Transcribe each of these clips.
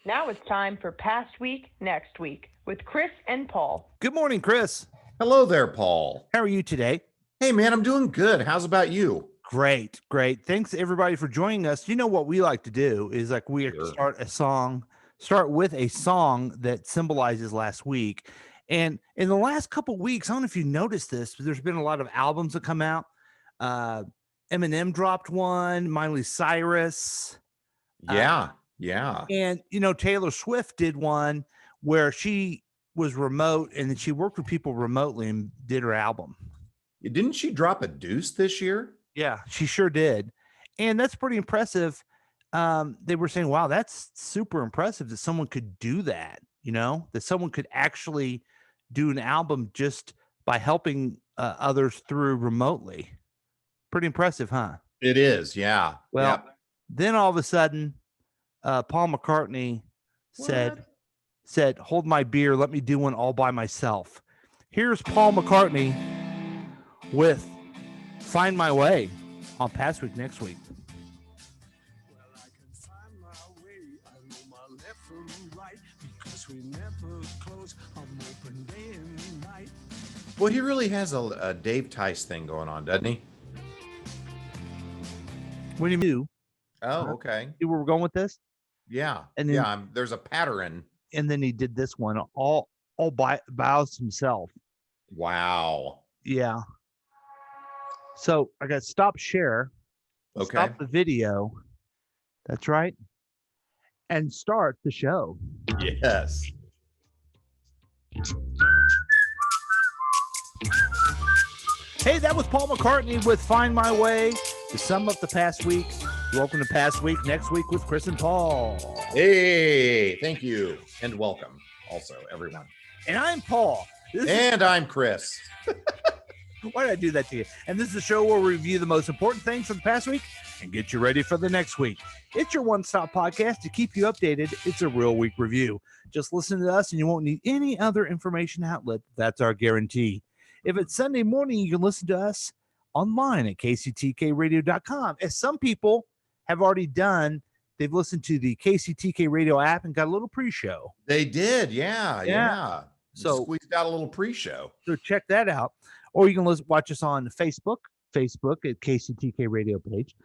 Now it's time for Past Week, Next Week with Chris and Paul. Good morning, Chris. Hello there, Paul. How are you today? Hey, man, I'm doing good. How's about you? Great, great. Thanks everybody for joining us. You know what we like to do is like we Sure. start with a song that symbolizes last week. And in the last couple weeks, I don't know if you noticed this, but there's been a lot of albums that come out. Uh, Eminem dropped one, Miley Cyrus, Yeah. and Taylor Swift did one where she was remote and then she worked with people remotely and did her album. Didn't she drop a deuce this year? Yeah, she sure did. And that's pretty impressive. They were saying, wow, that's super impressive that someone could do that, that someone could actually do an album just by helping others through remotely. Pretty impressive, huh? It is, yeah. Well, Yep. Then all of a sudden, Paul McCartney said, hold my beer, let me do one all by myself. Here's Paul McCartney with Find My Way on Past Week, Next Week. Well, I can find my way. I know my left from right because we never close. I'm open day and night. Well, he really has a Dave Tice thing going on, doesn't he? What do you mean? Oh, okay. See where we're going with this? Yeah. And then- yeah, there's a pattern. And then he did this one all by himself. Wow. Yeah. So I got to stop share. Okay. Stop the video. That's right. And start the show. Yes. Hey, that was Paul McCartney with Find My Way. To sum up the past week, welcome to Past Week, Next Week with Chris and Paul. Hey, thank you. And welcome also, everyone. And I'm Paul. I'm Chris. Why did I do that to you? And this is a show where we review the most important things from the past week and get you ready for the next week. It's your one-stop podcast to keep you updated. It's a real week review. Just listen to us and you won't need any other information outlet. That's our guarantee. If it's Sunday morning, you can listen to us online at kctkradio.com. As some people have already done, they've listened to the KCTK Radio app and got a little pre-show. They did, yeah. So squeezed out a little pre-show. So check that out. Or you can watch us on Facebook at KCTK Radio page.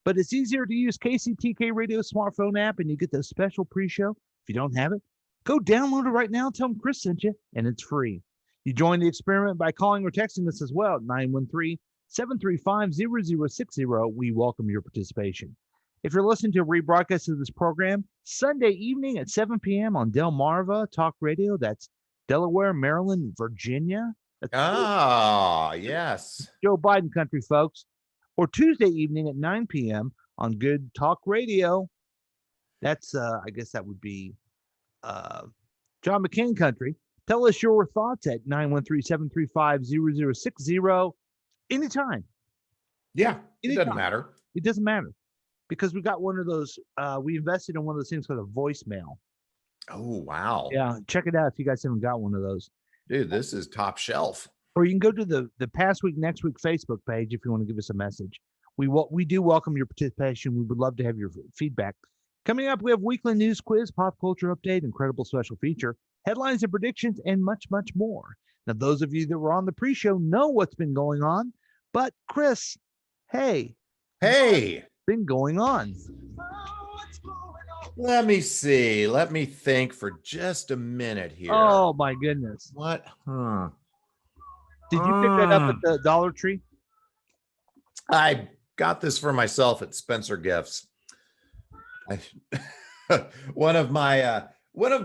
But it's easier to use KCTK Radio smartphone app and you get the special pre-show. If you don't have it, go download it right now. Tell them Chris sent you, and it's free. You join the experiment by calling or texting us as well at 913-735-0060. We welcome your participation. If you're listening to a rebroadcast of this program, Sunday evening at 7 p.m. on Delmarva Talk Radio, that's Delaware, Maryland, Virginia. Yes. Joe Biden country, folks. Or Tuesday evening at 9 p.m. on Good Talk Radio. That's, I guess that would be John McCain country. Tell us your thoughts at 913-735-0060 anytime. Yeah, Anytime. It doesn't matter. It doesn't matter because we got one of those, we invested in one of those things called a voicemail. Oh, wow. Yeah, check it out if you guys haven't got one of those. Dude, this is top shelf. Or you can go to the Past Week, Next Week Facebook page if you want to give us a message. We do welcome your participation. We would love to have your feedback. Coming up, we have weekly news quiz, pop culture update, incredible special feature, headlines and predictions, and much, much more. Now, those of you that were on the pre-show know what's been going on. But Chris, hey, what's been going on? Let me see. Let me think for just a minute here. Oh my goodness! What? Did you pick that up at the Dollar Tree? I got this for myself at Spencer Gifts. One of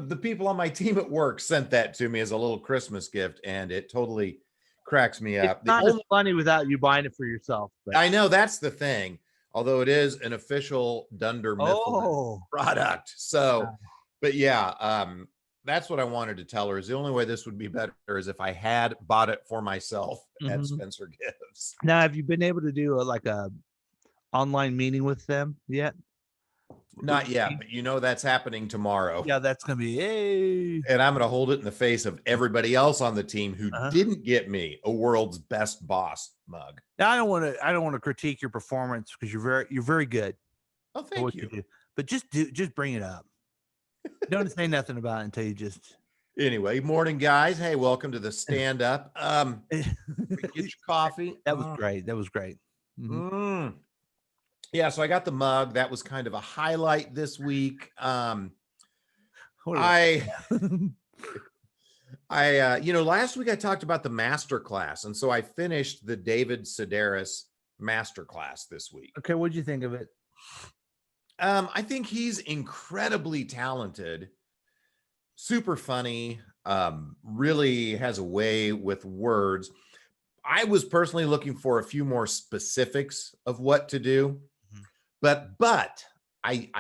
the people on my team at work sent that to me as a little Christmas gift, and it totally cracks me up. It's not as funny without you buying it for yourself. But. I know that's the thing. Although it is an official Dunder Mifflin product. So, but yeah, that's what I wanted to tell her is the only way this would be better is if I had bought it for myself at Spencer Gifts. Now, have you been able to do a online meeting with them yet? Not yet, but you know that's happening tomorrow. Yeah, that's gonna be and I'm gonna hold it in the face of everybody else on the team who didn't get me a world's best boss mug. Now, I don't want to critique your performance because you're very good. Oh, thank you. But just bring it up. Don't say nothing about it until you just. Anyway, morning, guys. Hey, welcome to the stand up. Get your coffee. That was great. That was great. Yeah, so I got the mug. That was kind of a highlight this week. Last week I talked about the master class, and so I finished the David Sedaris master class this week. Okay, what'd you think of it? I think he's incredibly talented, super funny, really has a way with words. I was personally looking for a few more specifics of what to do, but I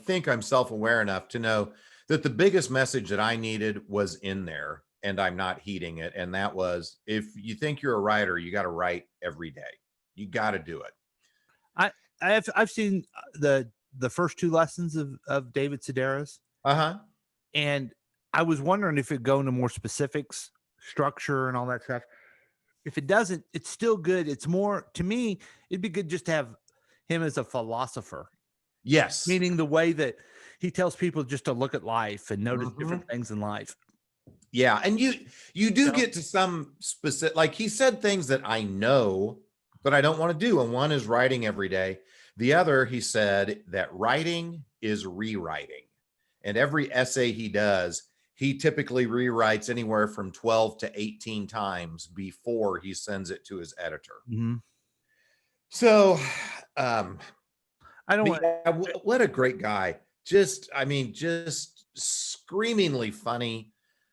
think I'm self-aware enough to know that the biggest message that I needed was in there, and I'm not heeding it. And that was, if you think you're a writer, you got to write every day. You got to do it. I've seen the first two lessons of David Sedaris. And I was wondering if it go into more specifics, structure and all that stuff. If it doesn't, it's still good. It's more, to me, it'd be good just to have him as a philosopher. Yes. Meaning the way that he tells people just to look at life and notice different things in life. Yeah. And you do get to some specific, like he said things that I know, but I don't want to do. And one is writing every day. The other, he said that writing is rewriting. And every essay he does, he typically rewrites anywhere from 12 to 18 times before he sends it to his editor. So, what a great guy. Just screamingly funny,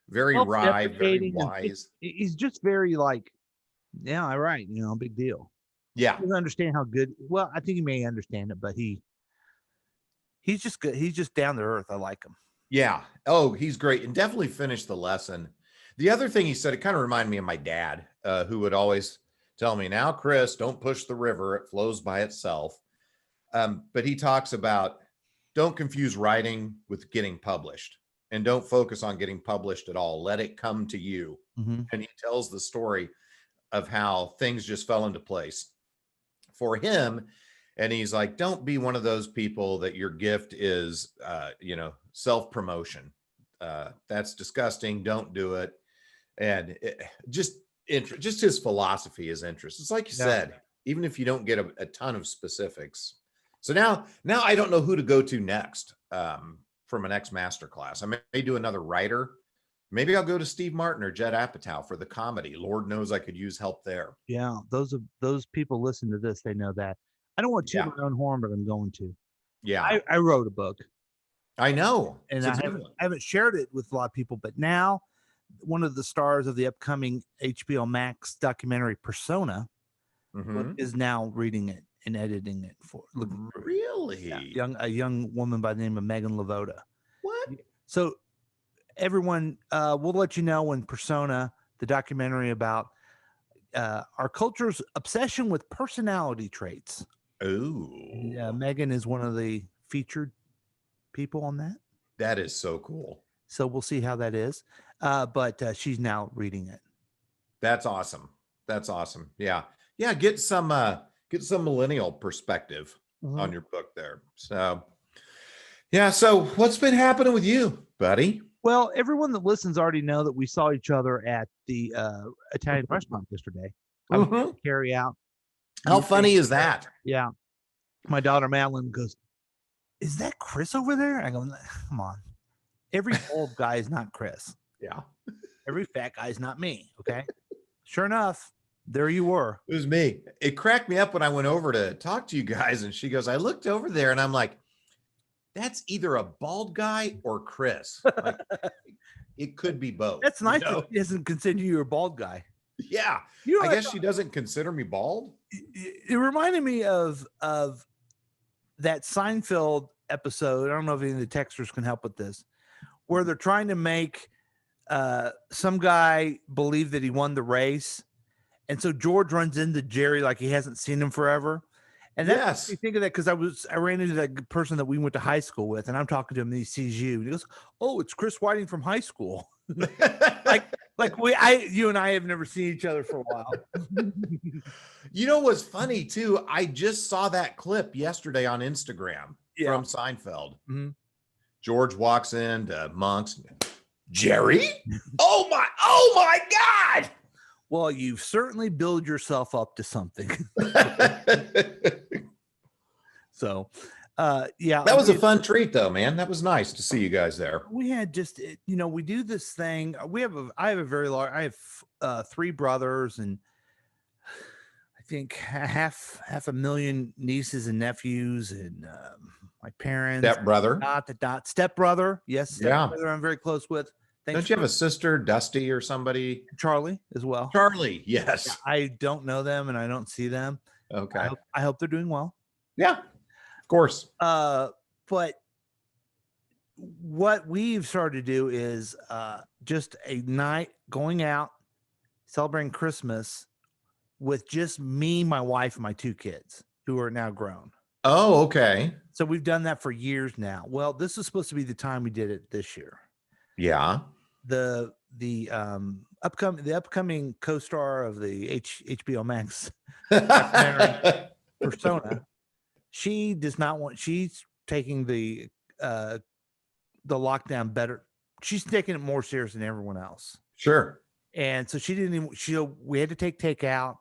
very wry, very wise. He's just very like, yeah, all right, big deal. Yeah. He doesn't understand how good. Well, I think he may understand it, but he's just good. He's just down to earth. I like him. Yeah. Oh, he's great. And definitely finished the lesson. The other thing he said, it kind of reminded me of my dad, who would always tell me, now, Chris, don't push the river. It flows by itself. But he talks about, don't confuse writing with getting published, and don't focus on getting published at all. Let it come to you. And he tells the story of how things just fell into place for him. And he's like, don't be one of those people that your gift is, self-promotion. That's disgusting. Don't do it. And just his philosophy is interest. It's like you said, even if you don't get a ton of specifics. So now I don't know who to go to next for my next masterclass. I may do another writer. Maybe I'll go to Steve Martin or Judd Apatow for the comedy. Lord knows I could use help there. Yeah, those people listen to this. They know that. I don't want to toot my own horn, but I'm going to. Yeah, I wrote a book. I know, and I haven't shared it with a lot of people. But now, one of the stars of the upcoming HBO Max documentary Persona is now reading it and editing it for. Really? A young woman by the name of Megan Lavoda. What? So everyone, we'll let you know when Persona, the documentary about our culture's obsession with personality traits. Oh, Megan is one of the featured people on that. That is so cool. So we'll see how that is. But she's now reading it. That's awesome. That's awesome. Yeah. Yeah. Get some millennial perspective on your book there. So yeah. So what's been happening with you, buddy? Well, everyone that listens already know that we saw each other at the Italian restaurant yesterday. I was going to carry out. How funny is that? Yeah. My daughter Madeline goes, is that Chris over there? I go, come on. Every old guy is not Chris. Yeah. Every fat guy is not me. Okay. Sure enough, there you were. It was me. It cracked me up when I went over to talk to you guys, and she goes, I looked over there and I'm like, that's either a bald guy or Chris. Like, it could be both. That's nice that she doesn't consider you a bald guy. Yeah. I guess she doesn't consider me bald. It reminded me of that Seinfeld episode. I don't know if any of the texters can help with this, where they're trying to make some guy believe that he won the race. And so George runs into Jerry like he hasn't seen him forever. And that's you think of that because I ran into that person that we went to high school with, and I'm talking to him and he sees you. And he goes, oh, it's Chris Whiting from high school. You and I have never seen each other for a while. You know what's funny too? I just saw that clip yesterday on Instagram from Seinfeld. George walks in to Monk's. Jerry? Oh my God. Well, you've certainly built yourself up to something. So, yeah, That was a fun treat though, man. That was nice to see you guys there. we had just, we do this thing. I have a very large, I have 3 brothers and I think half a million nieces and nephews and my parents. Stepbrother. Stepbrother. Yes. Yeah. Stepbrother I'm very close with. Don't you have a sister, Dusty, or somebody? Charlie as well? Charlie, yes. I don't know them and I don't see them. Okay. I hope they're doing well. Yeah, of course. But what we've started to do is just a night going out, celebrating Christmas with just me, my wife, and my 2 kids who are now grown. Oh, okay. So we've done that for years now. Well, this is supposed to be the time we did it this year. Yeah. The upcoming co-star of the HBO Max Persona, she does not want. She's taking the lockdown better. She's taking it more serious than everyone else. Sure. And so she didn't even. We had to take takeout.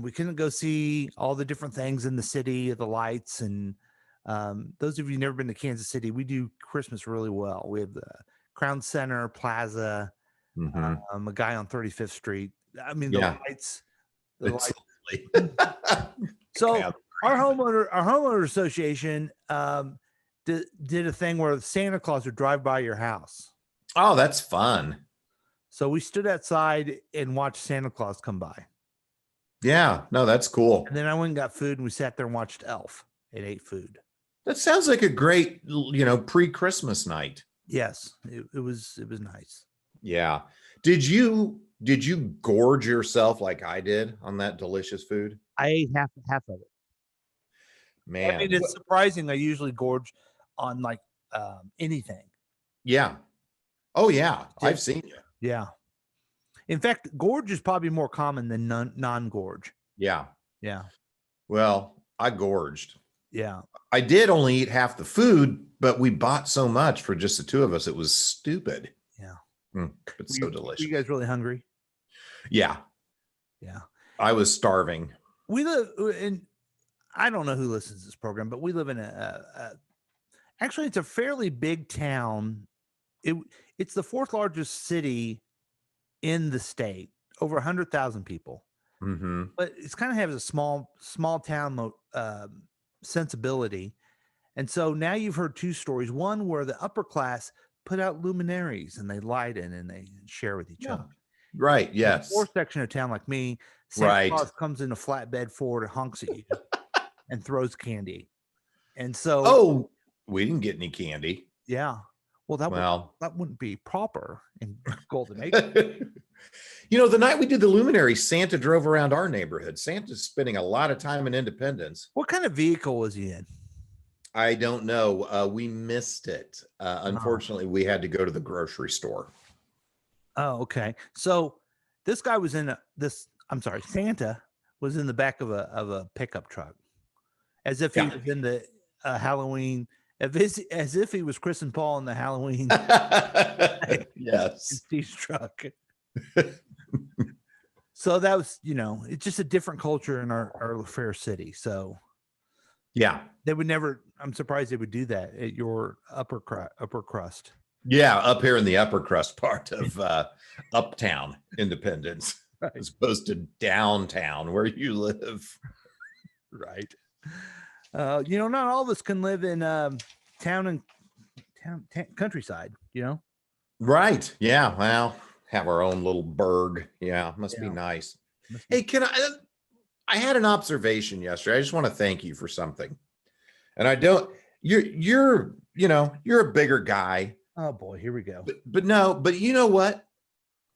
We couldn't go see all the different things in the city, the lights, and those of you who've never been to Kansas City, we do Christmas really well. We have the Crown Center Plaza, a guy on 35th Street. I mean, the lights. So our homeowner association did a thing where Santa Claus would drive by your house. Oh, that's fun. So we stood outside and watched Santa Claus come by. Yeah, no, that's cool. And then I went and got food and we sat there and watched Elf and ate food. That sounds like a great, pre-Christmas night. Yes, it was nice. Yeah. Did you gorge yourself like I did on that delicious food? I ate half of it. Man. I mean, it's surprising. I usually gorge on like anything. Yeah. Oh yeah. I've seen you. Yeah. In fact, gorge is probably more common than non-gorge. Yeah. Yeah. Well, I gorged. Yeah. I did only eat half the food, but we bought so much for just the 2 of us. It was stupid. Yeah. It's so delicious. Were you guys really hungry? Yeah. Yeah. I was starving. We live in, I don't know who listens to this program, but we live in actually it's a fairly big town. It's the 4th largest city in the state, over 100,000 people. Mm-hmm. But it's kind of has a small town sensibility. And so now you've heard 2 stories. One where the upper class put out luminaries and they light in and they share with each other. Right. Yes. The poor section of town like me, Santa Claus comes in a flatbed Ford, honks at you, and throws candy. And so, we didn't get any candy. Yeah. Well, that wouldn't be proper in Golden Age. The night we did the luminary, Santa drove around our neighborhood. Santa's spending a lot of time in Independence. What kind of vehicle was he in? I don't know. We missed it. Unfortunately, we had to go to the grocery store. Oh, okay. So this guy was in Santa was in the back of a pickup truck, as if he was in the Halloween, as if he was Chris and Paul in the Halloween. Yes. In Steve's truck. So that was, it's just a different culture in our fair city. So yeah, they would never. I'm surprised they would do that at your upper crust. Yeah, up here in the upper crust part of uptown Independence, right, as opposed to downtown where you live. Right. Not all of us can live in town and countryside. Right. Yeah. Well, have our own little burg. Yeah, must be nice. Hey, I had an observation yesterday. I just want to thank you for something. And you're a bigger guy. Oh boy, here we go. But you know what?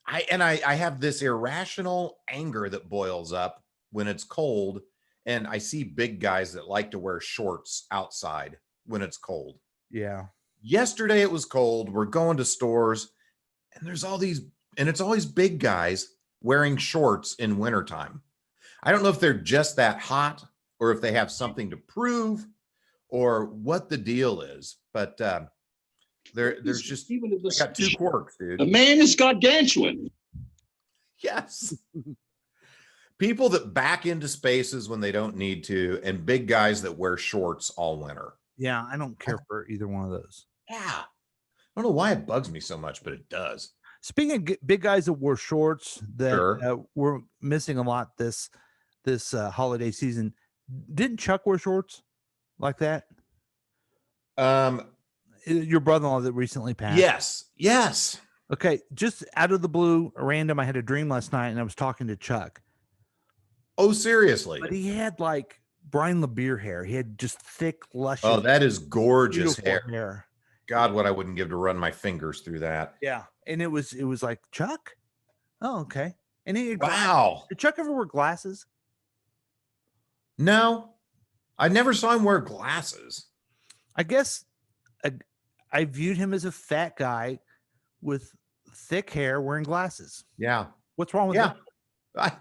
I have this irrational anger that boils up when it's cold and I see big guys that like to wear shorts outside when it's cold. Yeah. Yesterday it was cold. We're going to stores and it's always big guys wearing shorts in wintertime. I don't know if they're just that hot or if they have something to prove or what the deal is, but There's just even if I got two quirks, dude. a man is gargantuan. Yes. People that back into spaces when they don't need to, and big guys that wear shorts all winter. Yeah, I don't care for either one of those. Yeah. I don't know why it bugs me so much, but it does. Speaking of big guys that wore shorts that Sure. we're missing a lot this holiday season, didn't Chuck wear shorts like that? Your brother-in-law that recently passed. Yes. Okay, just out of the blue, random. I had a dream last night, and I was talking to Chuck. Oh, seriously? But he had like Brian LeBeer hair. He had just thick, luscious. Oh, that is gorgeous beautiful hair. God, what I wouldn't give to run my fingers through that. Yeah, and it was like, Chuck. Oh, okay. And he had Wow. Did Chuck ever wear glasses? No, I never saw him wear glasses. I guess I viewed him as a fat guy with thick hair wearing glasses. Yeah. What's wrong with that?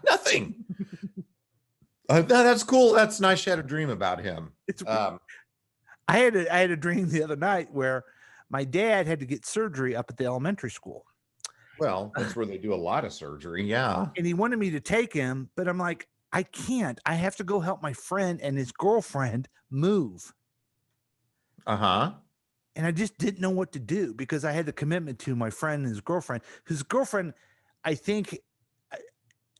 Nothing. No, that's cool. That's nice. You had a dream about him. It's I had a dream the other night where my dad had to get surgery up at the elementary school. Well, that's where they do a lot of surgery. Yeah. And he wanted me to take him, but I'm like, I can't. I have to go help my friend and his girlfriend move. Uh-huh. And I just didn't know what to do because I had the commitment to my friend and his girlfriend. His girlfriend, I think,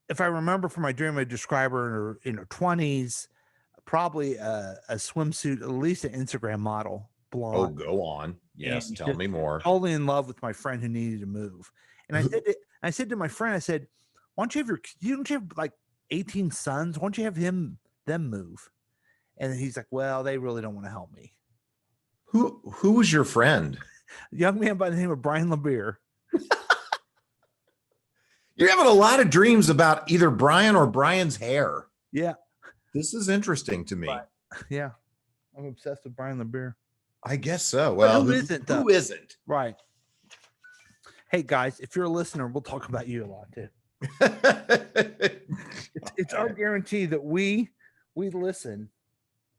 if I remember from my dream, I describe her in her 20s, probably a swimsuit, at least an Instagram model, blonde. Oh, go on. Yes, And tell me more. Totally in love with my friend who needed to move. And I said to my friend, I said, why don't you have don't you have like 18 sons? Why don't you have them move? And he's like, well, they really don't want to help me. Who was your friend? A young man by the name of Brian LeBeer. You're having a lot of dreams about either Brian or Brian's hair. Yeah. This is interesting to me. But, yeah. I'm obsessed with Brian LeBeer. I guess so. Well, who isn't? Who isn't? Right. Hey guys, if you're a listener, we'll talk about you a lot too. It's our guarantee that we listen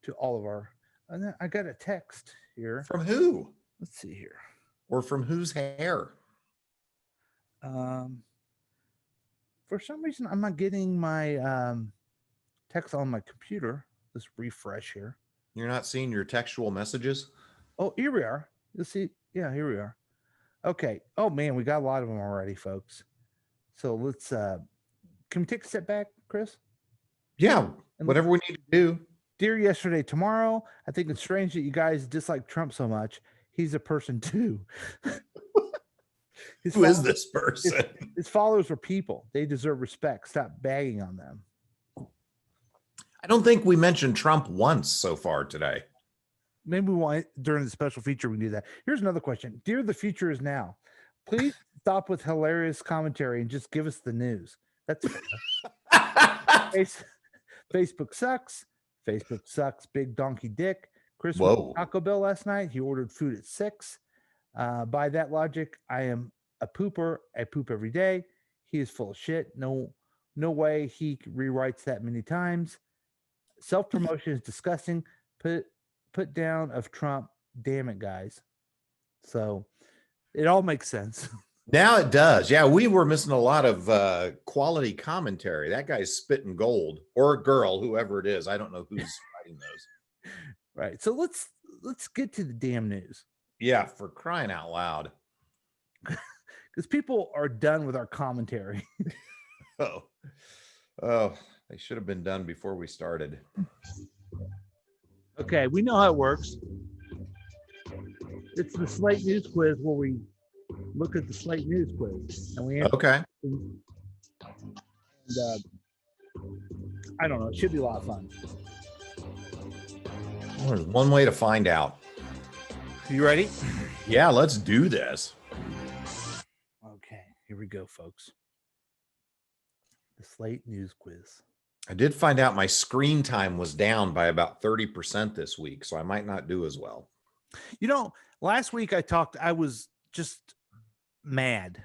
to all of our. And then I got a text here from who? Let's see here. Or from whose hair? For some reason, I'm not getting my text on my computer. Let's refresh here. You're not seeing your textual messages? Oh, here we are. You'll see. Yeah, here we are. Okay. Oh man, we got a lot of them already, folks. So let's can we take a step back, Chris? Yeah, whatever we need to do. Dear Yesterday Tomorrow, I think it's strange that you guys dislike Trump so much. He's a person too. Who is this person? His followers are people. They deserve respect. Stop bagging on them. I don't think we mentioned Trump once so far today. Maybe we want during the special feature we can do that. Here's another question. Dear The Future Is Now, please stop with hilarious commentary and just give us the news. That's fair. Facebook sucks. Facebook sucks. Big donkey dick. Chris went to Taco Bell last night. He ordered food at 6. By that logic, I am a pooper. I poop every day. He is full of shit. No way he rewrites that many times. Self-promotion is disgusting. Put down of Trump. Damn it, guys. So it all makes sense. Now it does. Yeah, we were missing a lot of quality commentary. That guy's spitting gold, or a girl, whoever it is. I don't know who's writing those. Right. So let's get to the damn news. Yeah, for crying out loud. Because people are done with our commentary. Oh, they should have been done before we started. Okay, we know how it works. It's the Slate News Quiz where we look at the Slate News Quiz and we answer. Okay. And, I don't know. It should be a lot of fun. Well, there's one way to find out. You ready? Yeah, let's do this. Okay, here we go, folks. The Slate News Quiz. I did find out my screen time was down by about 30% this week, so I might not do as well. You know, last week I was just mad.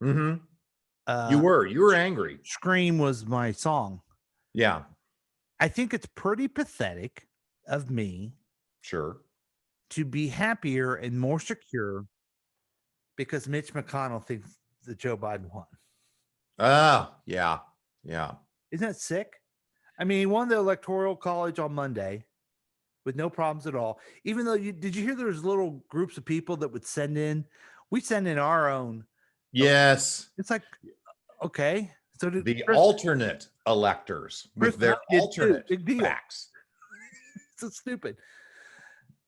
Mm-hmm. You were angry. Scream was my song. Yeah. I think it's pretty pathetic of me Sure. to be happier and more secure because Mitch McConnell thinks that Joe Biden won. Oh, yeah. Yeah. Isn't that sick? I mean, he won the Electoral College on Monday with no problems at all. Even though did you hear there's little groups of people that would send in? We send in our own. Yes. It's like, okay. So The alternate electors with their alternate big deal. facts. So stupid.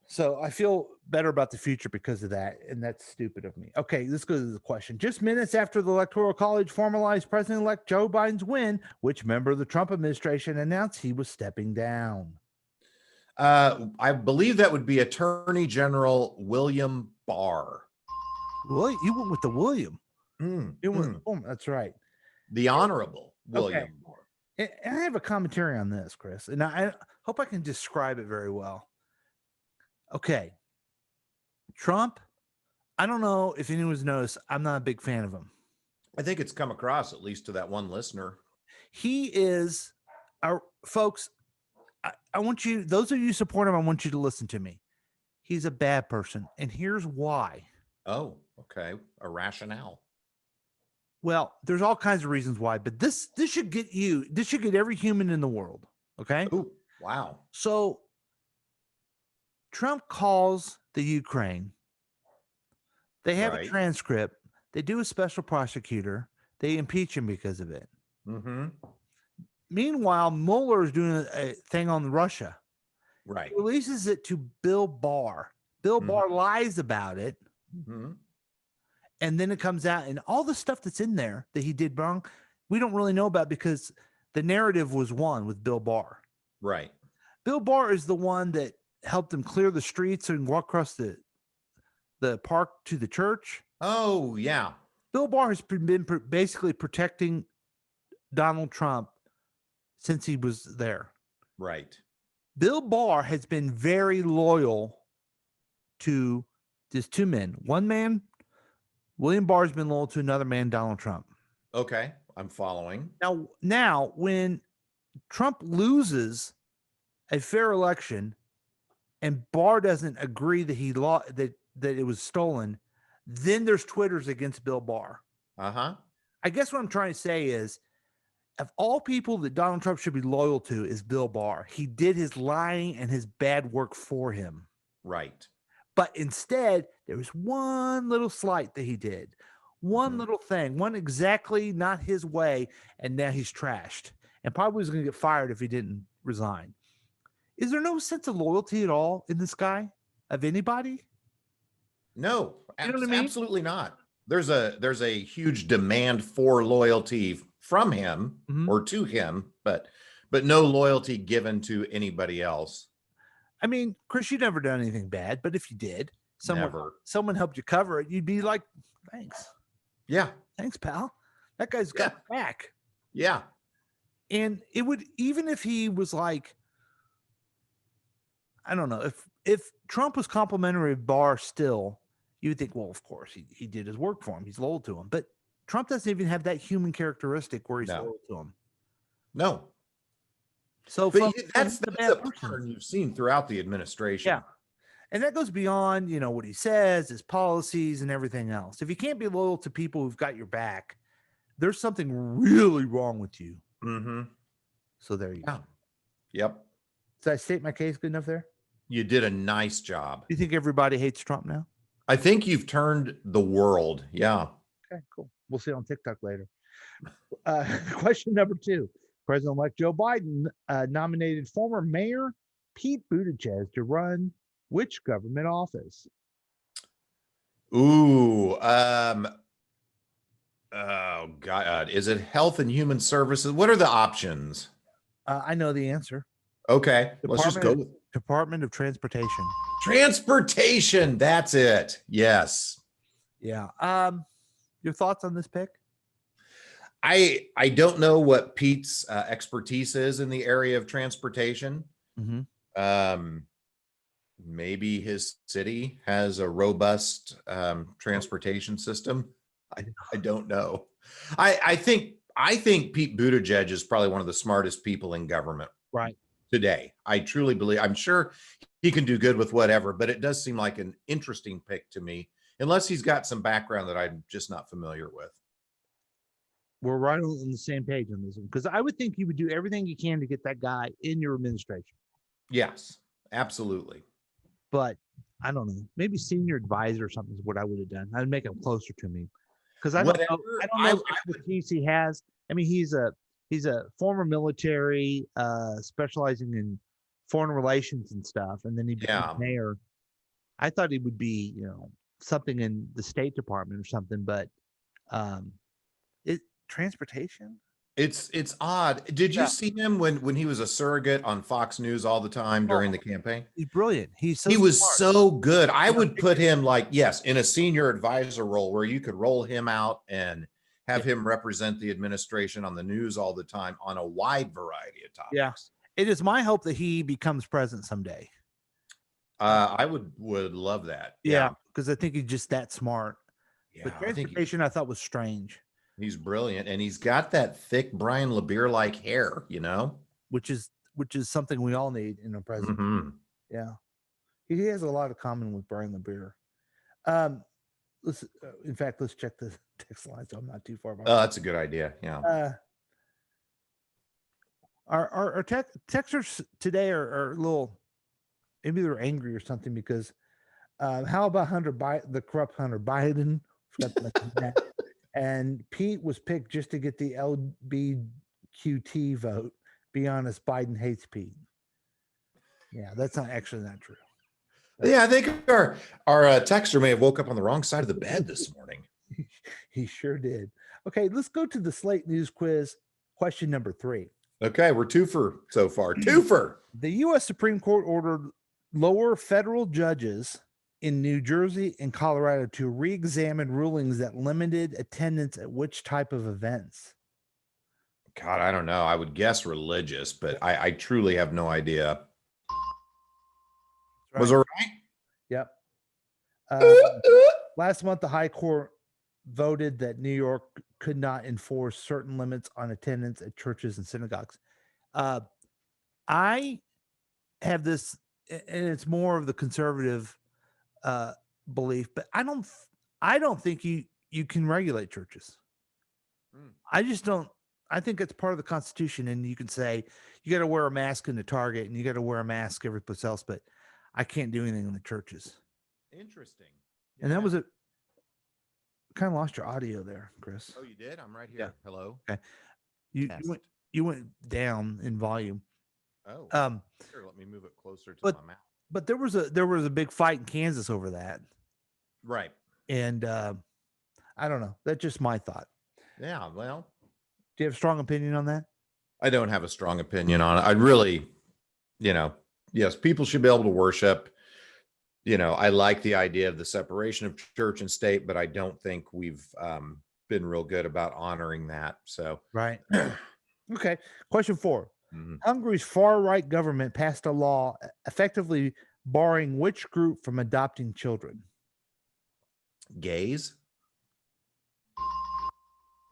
So I feel better about the future because of that, and that's stupid of me. Okay, let's go to the question. Just minutes after the Electoral College formalized President-elect Joe Biden's win, which member of the Trump administration announced he was stepping down? I believe that would be Attorney General William Barr. Well, you went with the William. Mm, You went mm. with William. That's right. The Honorable William Okay. Barr. And I have a commentary on this, Chris, and I hope I can describe it very well. Okay. Trump, I don't know if anyone's noticed, I'm not a big fan of him. I think it's come across, at least to that one listener. He is, our folks, I want you, those of you who support him, I want you to listen to me. He's a bad person, and here's why. Oh, okay. A rationale. Well, there's all kinds of reasons why, but this should get every human in the world. Okay. Oh, wow. So Trump calls the Ukraine. They have a Right. transcript. They do a special prosecutor. They impeach him because of it. Mm-hmm. Meanwhile, Mueller is doing a thing on Russia. Right. He releases it to Bill Barr. Bill Mhm. Barr lies about it. Mm-hmm. And then it comes out, and all the stuff that's in there that he did wrong, we don't really know about because the narrative was one with Bill Barr. Right. Bill Barr is the one that helped him clear the streets and walk across the park to the church. Oh, yeah. Bill Barr has been basically protecting Donald Trump since he was there. Right. Bill Barr has been very loyal to just two men. One man, William Barr, has been loyal to another man, Donald Trump. Okay. I'm following. Now, when Trump loses a fair election and Barr doesn't agree that he lost, that it was stolen, then there's Twitters against Bill Barr. Uh-huh. I guess what I'm trying to say is, of all people that Donald Trump should be loyal to is Bill Barr. He did his lying and his bad work for him. Right. But instead, there was one little slight that he did, one Mhm. little thing, one exactly not his way, and now he's trashed and probably was going to get fired if he didn't resign. Is there no sense of loyalty at all in this guy of anybody? No, You know what I mean? absolutely not. There's a huge demand for loyalty from him Mhm. or to him, but no loyalty given to anybody else. I mean, Chris, you never done anything bad, but if you did, Never. someone helped you cover it, you'd be like, thanks, pal. That guy's got my back. Yeah. And it would, even if he was like, I don't know, if Trump was complimentary of Barr still, you would think, well, of course, he did his work for him. He's loyal to him. But Trump doesn't even have that human characteristic where he's No. loyal to him. No. So But he's that's a the bad person. pattern you've seen throughout the administration. Yeah. And that goes beyond, what he says, his policies, and everything else. If you can't be loyal to people who've got your back, there's something really wrong with you. Mm-hmm. So there you go. Yeah. Yep. Did I state my case good enough there? You did a nice job. Do you think everybody hates Trump now? I think you've turned the world. Yeah. Okay, cool. We'll see it on TikTok later. Question number 2. President-elect Joe Biden nominated former Mayor Pete Buttigieg to run which government office? Ooh. Oh God. Is it Health and Human Services? What are the options? I know the answer. Okay. Let's just go with Department of Transportation. transportation. That's it. Yes. Yeah. Your thoughts on this pick? I don't know what Pete's expertise is in the area of transportation. Mm-hmm. Maybe his city has a robust transportation system. I don't know. I think Pete Buttigieg is probably one of the smartest people in government. Right. today. I truly believe. I'm sure he can do good with whatever, but it does seem like an interesting pick to me, unless he's got some background that I'm just not familiar with. We're right on the same page on this one because I would think you would do everything you can to get that guy in your administration. Yes, absolutely. But I don't know. Maybe senior advisor or something is what I would have done. I'd make him closer to me because I don't know. I don't know what expertise he has. I mean, he's a former military, specializing in foreign relations and stuff, and then he became mayor. I thought he would be, something in the State Department or something, but transportation. It's odd. Did you see him when he was a surrogate on Fox News all the time during the campaign? He's brilliant. He was so good. I would put him in a senior advisor role where you could roll him out and have him represent the administration on the news all the time on a wide variety of topics. Yeah. It is my hope that he becomes president someday. I would love that. Yeah, because I think he's just that smart. Yeah, but transportation I thought was strange. He's brilliant, and he's got that thick Brian LeBeer-like hair, which is something we all need in a president. Mm-hmm. Yeah, he has a lot of common with Brian LeBeer. Let's check the text line so I'm not too far behind. Oh, that's a good idea. Yeah. Our texters today are a little, maybe they're angry or something because how about the corrupt Hunter Biden? And Pete was picked just to get the LBQT vote. Be honest, Biden hates Pete. Yeah, that's not true. Yeah, I think our texter may have woke up on the wrong side of the bed this morning. He sure did. Okay, let's go to the Slate News quiz. Question number 3. Okay, we're twofer so far. Twofer. The U.S. Supreme Court ordered lower federal judges in New Jersey and Colorado to re-examine rulings that limited attendance at which type of events? God, I don't know. I would guess religious, but I truly have no idea. Right. Was it right? Yep. Last month, the High Court voted that New York could not enforce certain limits on attendance at churches and synagogues. I have this, and it's more of the conservative belief, but I don't think you can regulate churches. I just don't. I think it's part of the Constitution, and you can say you got to wear a mask in the Target and you got to wear a mask every place else, but I can't do anything in the churches. Interesting. Yeah. And that was it. Kind of lost your audio there, Chris. Oh, you did? I'm right here. Yeah. Hello. Okay. You went down in volume. Oh. Sure. Let me move it closer to my mouth. But there was a big fight in Kansas over that. Right. And I don't know. That's just my thought. Yeah. Well, do you have a strong opinion on that? I don't have a strong opinion on it. I really, yes, people should be able to worship. I like the idea of the separation of church and state, but I don't think we've been real good about honoring that. So, right. Okay. Question 4. Mm-hmm. Hungary's far-right government passed a law effectively barring which group from adopting children? Gays?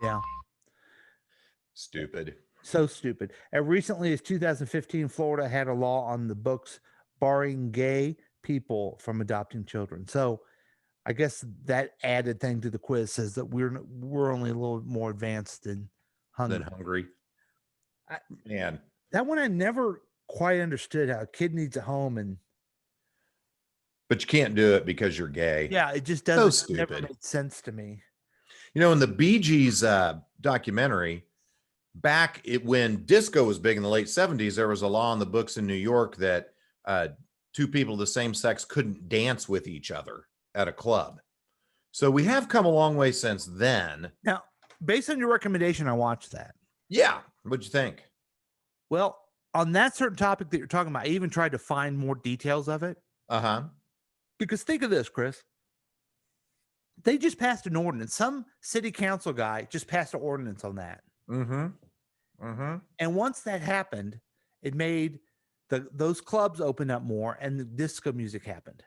Yeah. Stupid. So stupid. As recently as 2015, Florida had a law on the books barring gay people from adopting children. So I guess that added thing to the quiz says that we're only a little more advanced than Hungary. Man. That one I never quite understood, how a kid needs a home but you can't do it because you're gay. Yeah, it just doesn't. So never made sense to me. In the Bee Gees documentary, when disco was big in the late 70s, there was a law on the books in New York that two people of the same sex couldn't dance with each other at a club. So we have come a long way since then. Now, based on your recommendation, I watched that. Yeah. What'd you think? Well, on that certain topic that you're talking about, I even tried to find more details of it. Uh-huh. Because think of this, Chris. They just passed an ordinance. Some city council guy just passed an ordinance on that. Mm-hmm. Mm-hmm. And once that happened, it made those clubs open up more and the disco music happened.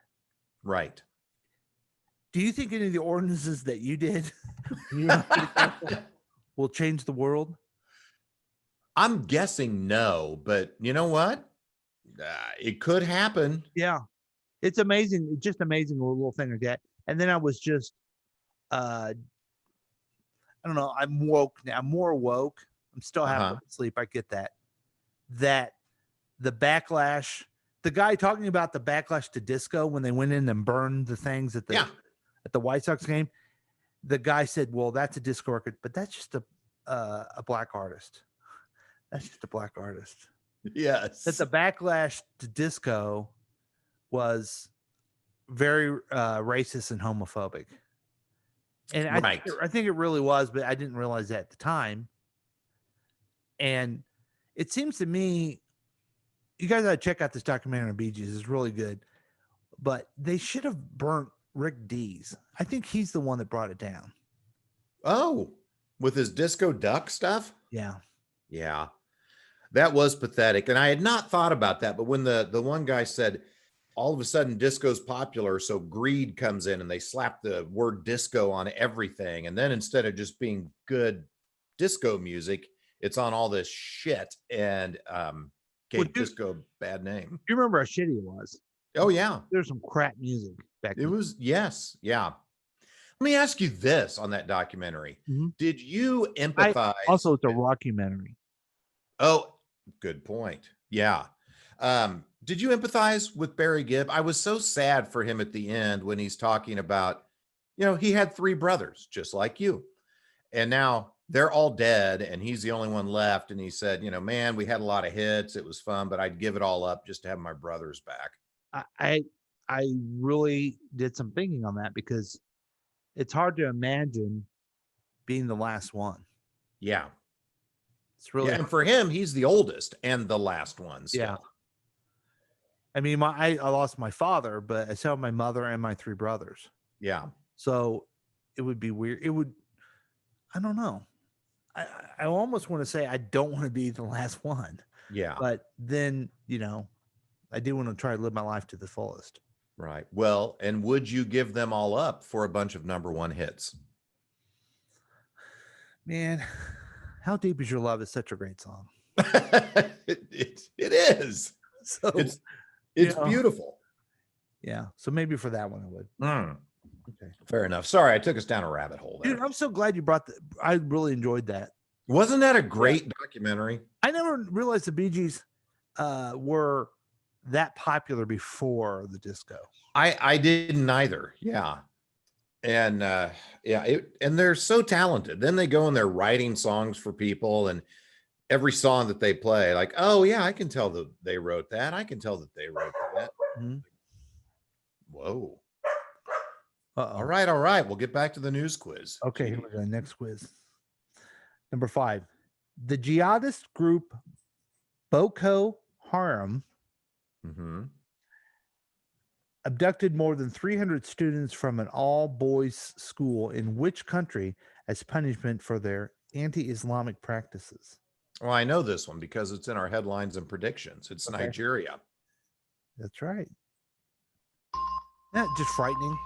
Right. Do you think any of the ordinances that you did will change the world? I'm guessing no, but you know what? It could happen. Yeah. It's amazing. Just amazing little thing like that. And then I was just, I don't know. I'm woke now. I'm more woke. I'm still half asleep. I get that. That the backlash, the guy talking about the backlash to disco when they went in and burned the things at the White Sox game. The guy said, "Well, that's a disco record, but that's just a black artist. That's just a black artist." Yes. That the backlash to disco was very racist and homophobic. And I think it really was, but I didn't realize that at the time. And it seems to me, you guys got to check out this documentary on Bee Gees. It's really good. But they should have burnt Rick Dees. I think he's the one that brought it down. Oh, with his disco duck stuff? Yeah. Yeah. That was pathetic. And I had not thought about that. But when the one guy said, all of a sudden disco's popular, so greed comes in and they slap the word disco on everything. And then instead of just being good disco music, it's on all this shit and gave disco a bad name. You remember how shitty it was? Oh, yeah. There's some crap music back then. It was, yes. Yeah. Let me ask you this on that documentary. Mm-hmm. Did you empathize? Also, it's a rockumentary. Oh, good point. Yeah. Did you empathize with Barry Gibb? I was so sad for him at the end when he's talking about, he had 3 brothers just like you. And now they're all dead and he's the only one left. And he said, man, we had a lot of hits. It was fun, but I'd give it all up just to have my brothers back. I really did some thinking on that because it's hard to imagine being the last one. Yeah. It's really and for him, he's the oldest and the last one. Still. Yeah. I mean, I lost my father, but I still have my mother and my 3 brothers. Yeah. So it would be weird. I don't know. I almost want to say I don't want to be the last one. Yeah. But then, I do want to try to live my life to the fullest. Right. Well, and would you give them all up for a bunch of #1 hits? Man, How Deep Is Your Love is such a great song. It is. So it's beautiful. Yeah. So maybe for that one I would. Okay. Fair enough. Sorry, I took us down a rabbit hole there. Dude, I'm so glad you brought I really enjoyed that. Wasn't that a great documentary? I never realized the Bee Gees were that popular before the disco. I didn't either. Yeah. And and they're so talented. Then they go and they're writing songs for people, and every song that they play, like, oh yeah, I can tell that they wrote that. I can tell that they wrote that. Mm-hmm. Whoa. Uh-oh. All right. We'll get back to the news quiz. Okay, here we go. Next quiz. Number 5. The jihadist group Boko Haram abducted more than 300 students from an all-boys school in which country as punishment for their anti-Islamic practices? Well, I know this one because it's in our headlines and predictions. It's Nigeria. That's right. Not just frightening.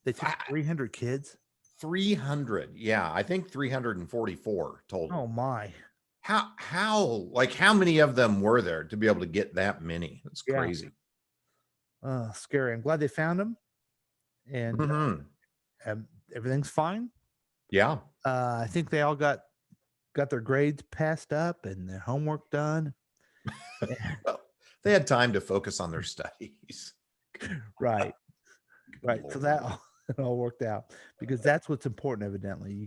They took 300 kids. 300. Yeah, I think 344 total. Oh my. How many of them were there to be able to get that many? That's crazy. Scary. I'm glad they found them. And everything's fine. Yeah. I think they all got their grades passed up and their homework done. Well, they had time to focus on their studies. Right. So that all worked out because that's what's important. Evidently, we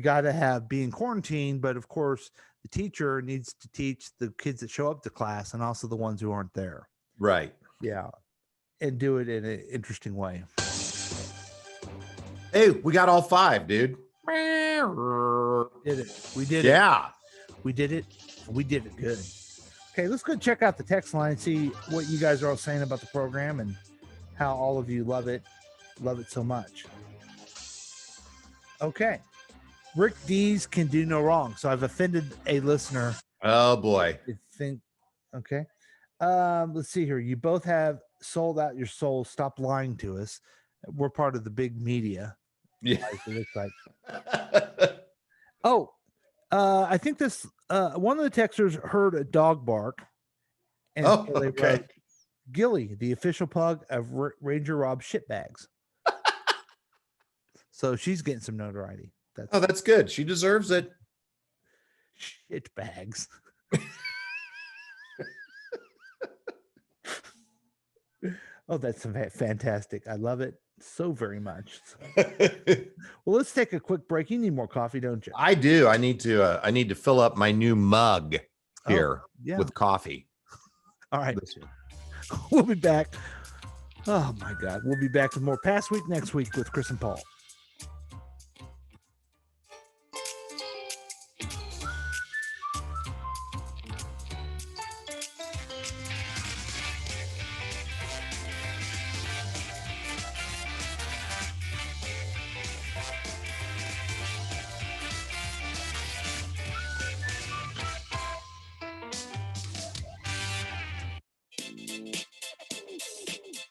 gotta be in quarantine, but of course the teacher needs to teach the kids that show up to class and also the ones who aren't there. Right. Yeah. And do it in an interesting way. Hey, we got all 5, dude. Did it. We did it. Yeah. We did it. We did it good. Okay, let's go check out the text line and see what you guys are all saying about the program and how all of you love it so much. Okay. Rick Dees can do no wrong. So I've offended a listener. Oh boy. Okay. Let's see here. You both have sold out your soul. Stop lying to us. We're part of the big media. Yeah. It looks like. I think this one of the texters heard a dog bark And Oh, so they okay. wrote Gilly, the official pug of Ranger Rob Shitbags. So she's getting some notoriety. That's good. She deserves it. Shitbags. Oh, that's fantastic. I love it so very much. Well, let's take a quick break. You need more coffee, don't you? I do. I need to fill up my new mug here with coffee. All right. We'll be back. Oh my God. We'll be back with more Past Week next week with Chris and Paul.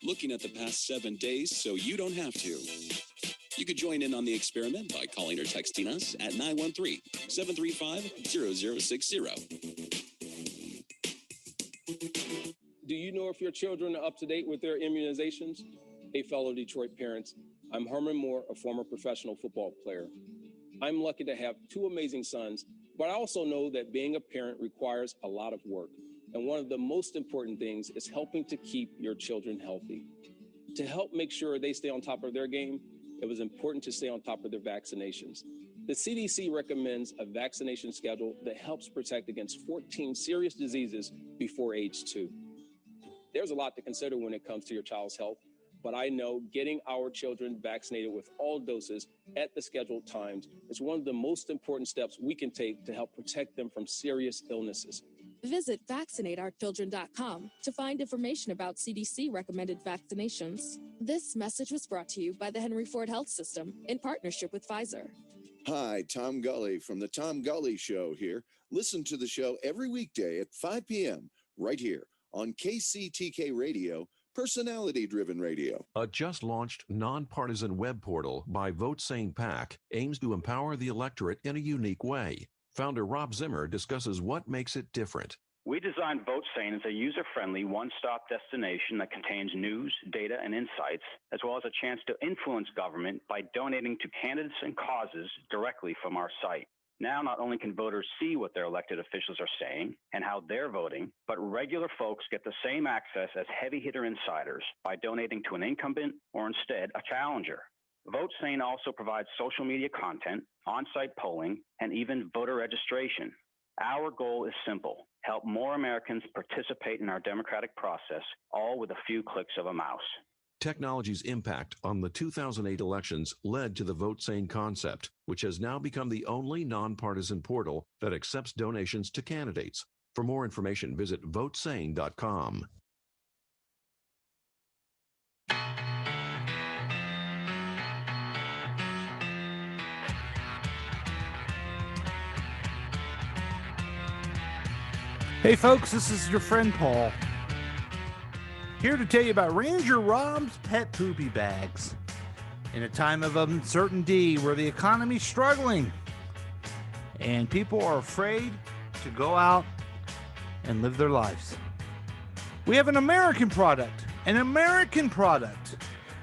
Looking at the past 7 days so you don't have to. You could join in on the experiment by calling or texting us at 913-735-0060. Do you know if your children are up to date with their immunizations? Hey, fellow Detroit parents, I'm Herman Moore, a former professional football player. I'm lucky to have two amazing sons, but I also know that being a parent requires a lot of work. And one of the most important things is helping to keep your children healthy. To help make sure they stay on top of their game, it was important to stay on top of their vaccinations. The CDC recommends a vaccination schedule that helps protect against 14 serious diseases before age 2. There's a lot to consider when it comes to your child's health, but I know getting our children vaccinated with all doses at the scheduled times is one of the most important steps we can take to help protect them from serious illnesses. Visit vaccinateourchildren.com to find information about CDC recommended vaccinations. This message was brought to you by the Henry Ford Health System in partnership with Pfizer. Hi, Tom Gully from the Tom Gully Show here. Listen to the show every weekday at 5 p.m. right here on KCTK Radio, personality-driven radio. A just-launched nonpartisan web portal by Vote Sane PAC aims to empower the electorate in a unique way. Founder Rob Zimmer discusses what makes it different. We designed VoteSane as a user-friendly one-stop destination that contains news, data, and insights, as well as a chance to influence government by donating to candidates and causes directly from our site. Now, not only can voters see what their elected officials are saying and how they're voting, but regular folks get the same access as heavy-hitter insiders by donating to an incumbent or instead a challenger. VoteSane also provides social media content, on-site polling, and even voter registration. Our goal is simple: help more Americans participate in our democratic process, all with a few clicks of a mouse. Technology's impact on the 2008 elections led to the VoteSane concept, which has now become the only nonpartisan portal that accepts donations to candidates. For more information, visit votesane.com. Hey folks, this is your friend Paul, here to tell you about Ranger Rob's Pet Poopy Bags. In a time of uncertainty where the economy's struggling and people are afraid to go out and live their lives, we have an American product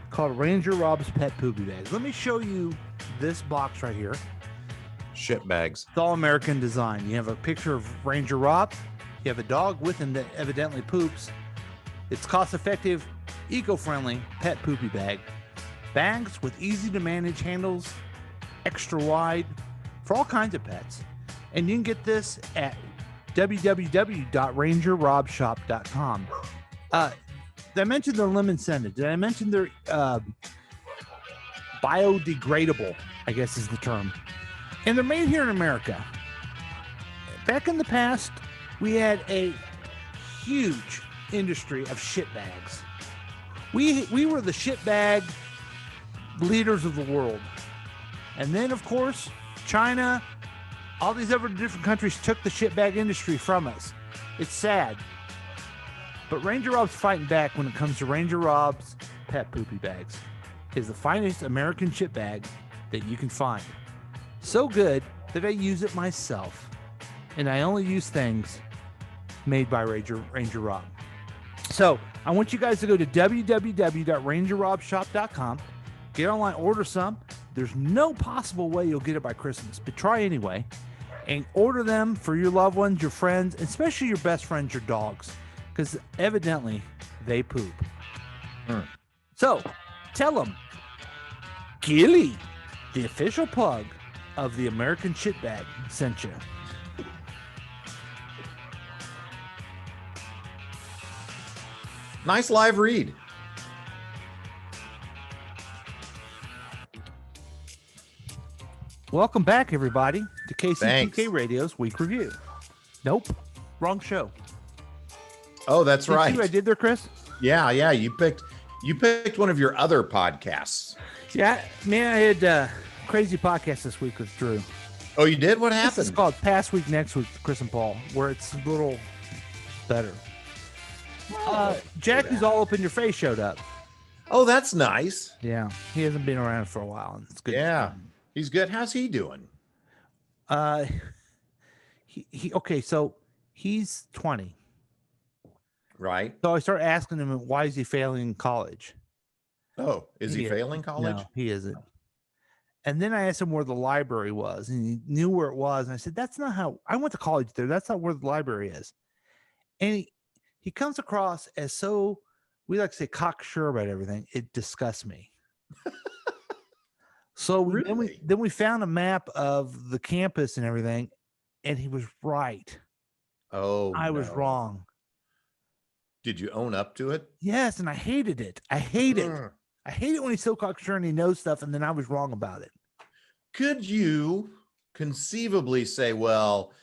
called Ranger Rob's Pet Poopy Bags. Let me show you this box right here. Shit bags. It's all American design. You have a picture of Ranger Rob. You have a dog with him that evidently poops. It's cost-effective, eco-friendly pet poopy bag. Bags with easy-to-manage handles, extra wide, for all kinds of pets. And you can get this at www.rangerrobshop.com. Did I mention they're lemon scented? Did I mention they're biodegradable, I guess is the term. And they're made here in America. Back in the past, we had a huge industry of shit bags. We were the shit bag leaders of the world. And then, of course, China, all these other different countries took the shit bag industry from us. It's sad. But Ranger Rob's fighting back when it comes to Ranger Rob's Pet Poopy Bags. It's the finest American shit bag that you can find. So good that I use it myself. And I only use things made by Ranger Rob. So I want you guys to go to www.rangerrobshop.com, get online, order some. There's no possible way you'll get it by Christmas, but try anyway, and order them for your loved ones, your friends, especially your best friends, your dogs, because evidently they poop. So tell them Gilly, the official pug of the American Shitbag, sent you. Nice live read. Welcome back, everybody, to KCTK Thanks. Radio's Week Review. Nope, wrong show. Oh, that's Did right. you? I did there, Chris. Yeah, yeah. You picked one of your other podcasts. Yeah, man, I had a crazy podcast this week with Drew. Oh, you did? What This is happened? called Past Week, Next Week with Chris and Paul, where it's a little better. Jack, who's all up in your face, showed up. Oh, that's nice. Yeah, he hasn't been around for a while, and it's good. Yeah, he's good. How's he doing? He okay. So he's 20. Right. So I started asking him, why is he failing in college? Oh, is he isn't. failing college? No, he isn't. And then I asked him where the library was, and he knew where it was. And I said, that's not how I went to college there. That's not where the library is. And he comes across as so, we like to say, cocksure about everything. It disgusts me. So then we found a map of the campus and everything, and he was right. Oh, I was no. wrong. Did you own up to it? Yes, and I hated it. I hate it. I hate it when he's so cocksure and he knows stuff, and then I was wrong about it. Could you conceivably say, well,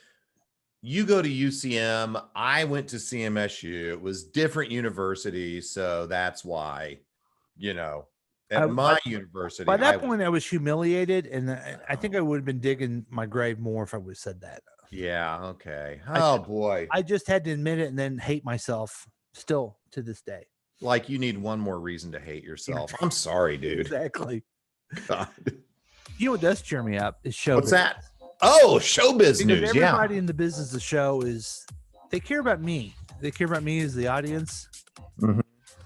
you go to UCM, I went to CMSU, it was different universities, so that's why, at my university. By that point, I was humiliated, and I think I would have been digging my grave more if I would have said that. Yeah, okay. Oh, boy. I just had to admit it and then hate myself still to this day. Like you need one more reason to hate yourself. I'm sorry, dude. Exactly. God. You know what does cheer me up is show. What's that? Oh, showbiz Because news. Yeah. everybody in the business of show they care about me. They care about me as the audience, Mhm.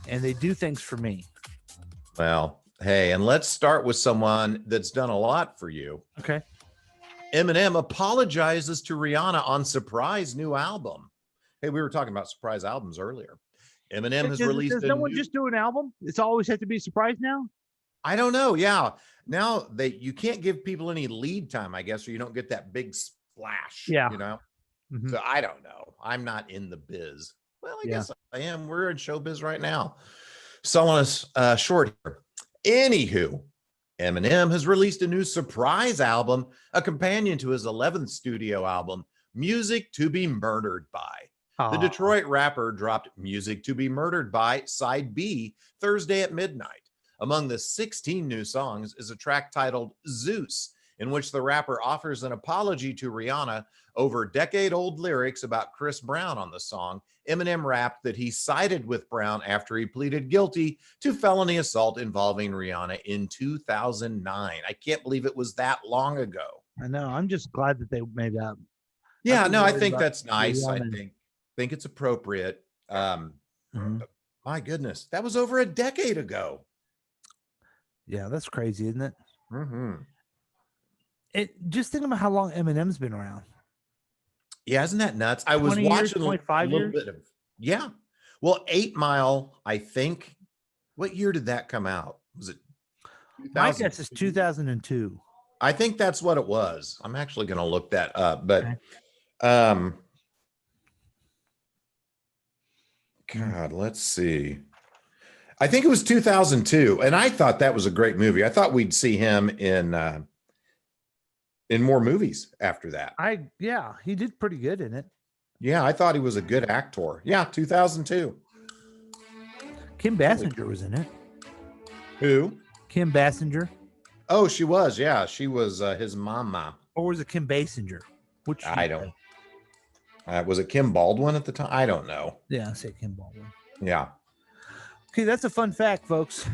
and they do things for me. Well, hey, and let's start with someone that's done a lot for you. Okay. Eminem apologizes to Rihanna on surprise new album. Hey, we were talking about surprise albums earlier. Eminem has released Does a no one new- just do an album? It's always have to be a surprise now? I don't know. Yeah. Now you can't give people any lead time, I guess, or you don't get that big splash. Yeah. So I don't know. I'm not in the biz. Well, I guess I am. We're in showbiz right now. Selling us short here. Anywho, Eminem has released a new surprise album, a companion to his 11th studio album, Music to Be Murdered By. The Detroit rapper dropped Music to Be Murdered By Side B Thursday at midnight. Among the 16 new songs is a track titled Zeus, in which the rapper offers an apology to Rihanna over decade-old lyrics about Chris Brown on the song. Eminem rapped that he sided with Brown after he pleaded guilty to felony assault involving Rihanna in 2009. I can't believe it was that long ago. I know. I'm just glad that they made that. Yeah, I'm no, I worried think about that's nice. I Rihanna. think it's appropriate. My goodness, that was over a decade ago. Yeah, that's crazy, isn't it? Mm-hmm. Just think about how long Eminem's been around. Yeah, isn't that nuts? I was 20 years, watching 25 a little years? bit of Well, 8 Mile, I think. What year did that come out? Was it My 2000? guess is 2002. I think that's what it was. I'm actually going to look that up, but God, let's see. I think it was 2002, and I thought that was a great movie. I thought we'd see him in more movies after that. He did pretty good in it. Yeah, I thought he was a good actor. Yeah, 2002. Kim Basinger was in it. Who? Kim Basinger. Oh, she was. Yeah, she was his mama. Or was it Kim Basinger? Which I don't. Was it Kim Baldwin at the time? I don't know. Yeah, I say Kim Baldwin. Yeah. Okay, that's a fun fact, folks.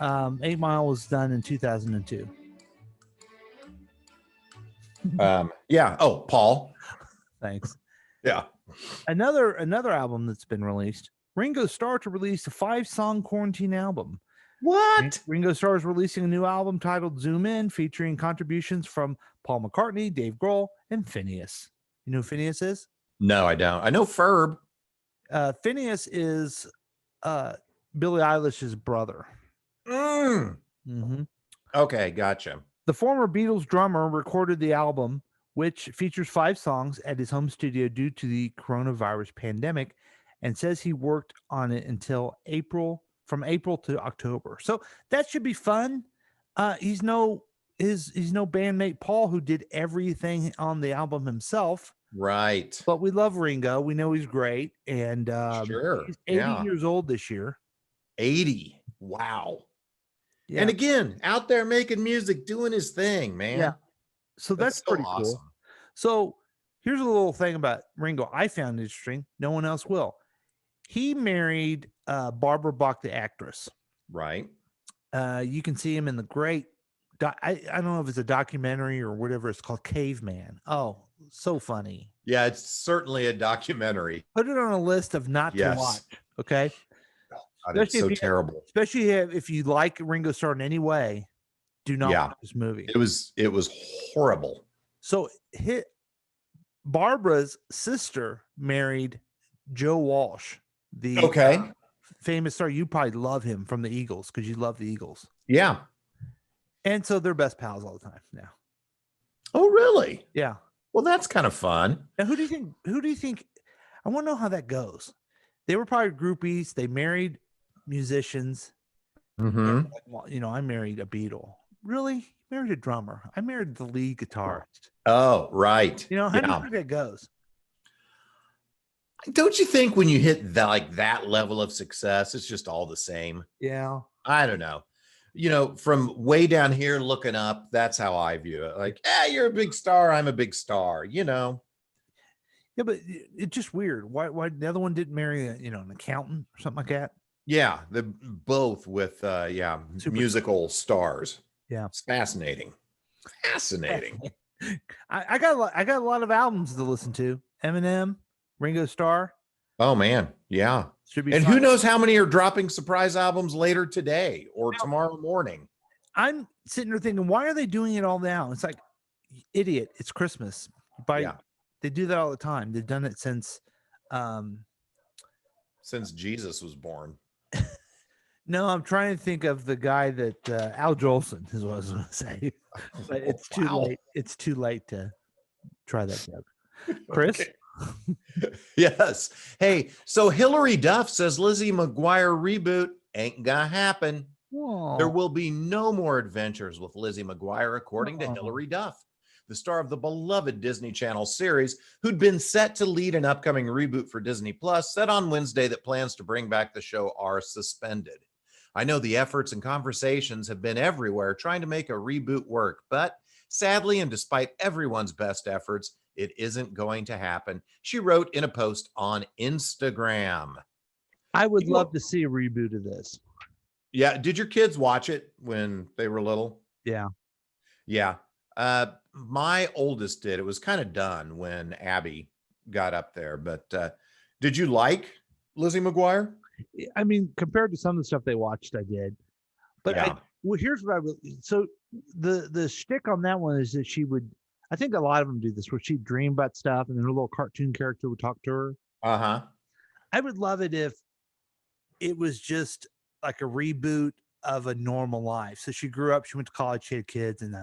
8 Mile was done in 2002. Yeah. Oh, Paul. Thanks. Yeah. Another album that's been released. Ringo Starr to release a 5-song quarantine album. What? Ringo Starr is releasing a new album titled Zoom In, featuring contributions from Paul McCartney, Dave Grohl, and Phineas. You know who Phineas is? No, I don't. I know Ferb. Phineas is Billie Eilish's brother. Okay, gotcha. The former Beatles drummer recorded the album, which features 5 songs, at his home studio due to the coronavirus pandemic, and says he worked on it from April to October. So that should be fun. He's no bandmate Paul, who did everything on the album himself. Right. But we love Ringo. We know he's great. And Sure. he's 80 years old this year. 80. Wow. Yeah. And again, out there making music, doing his thing, man. Yeah. So that's so pretty awesome. cool. So here's a little thing about Ringo I found interesting. No one else will. He married Barbara Bach, the actress. Right. You can see him in the great, I don't know if it's a documentary or whatever it's called, Caveman. Oh, so funny. Yeah, it's certainly a documentary. Put it on a list of not to watch. Okay. God, it's so terrible. Especially if you like Ringo Starr in any way, do not watch this movie. It was horrible. So Barbara's sister married Joe Walsh, the famous star. You probably love him from the Eagles because you love the Eagles. Yeah. And so they're best pals all the time now. Oh, really? Yeah. Well, that's kind of fun. Now, who do you think? I want to know how that goes. They were probably groupies. They married musicians. Mm-hmm. Well, I married a Beatle. Really? You married a drummer. I married the lead guitarist. Oh, right. How do you think that goes? Don't you think when you hit that level of success, it's just all the same? Yeah. I don't know. From way down here looking up, that's how I view it. Like, you're a big star. I'm a big star, Yeah, but it's just weird. Why the other one didn't marry an accountant or something like that? Yeah, they're both with musical stars. Yeah, it's fascinating. I got a lot of albums to listen to. Eminem, Ringo Starr. Oh man, yeah. Should be. And fun. who knows how many are dropping surprise albums later today or tomorrow morning? I'm sitting there thinking, why are they doing it all now? It's like, idiot. It's Christmas. They do that all the time. They've done it since Jesus was born. No, I'm trying to think of the guy that Al Jolson is what I was going to say, but it's too late. It's too late to try that joke. Chris. Okay. Yes. Hey, so Hillary Duff says Lizzie McGuire reboot ain't gonna happen. Whoa. There will be no more adventures with Lizzie McGuire, according to Hillary Duff, the star of the beloved Disney Channel series, who'd been set to lead an upcoming reboot for Disney Plus, said on Wednesday that plans to bring back the show are suspended. I know the efforts and conversations have been everywhere trying to make a reboot work, but sadly, and despite everyone's best efforts, it isn't going to happen. She wrote in a post on Instagram. I would love to see a reboot of this. Yeah. Did your kids watch it when they were little? Yeah. Yeah. My oldest did. It was kind of done when Abby got up there, but did you like Lizzie McGuire? I mean, compared to some of the stuff they watched, I did. But here's what so the shtick on that one is that she would, I think a lot of them do this, where she'd dream about stuff and then her little cartoon character would talk to her. Uh-huh. I would love it if it was just like a reboot of a normal life. So she grew up, she went to college, she had kids, and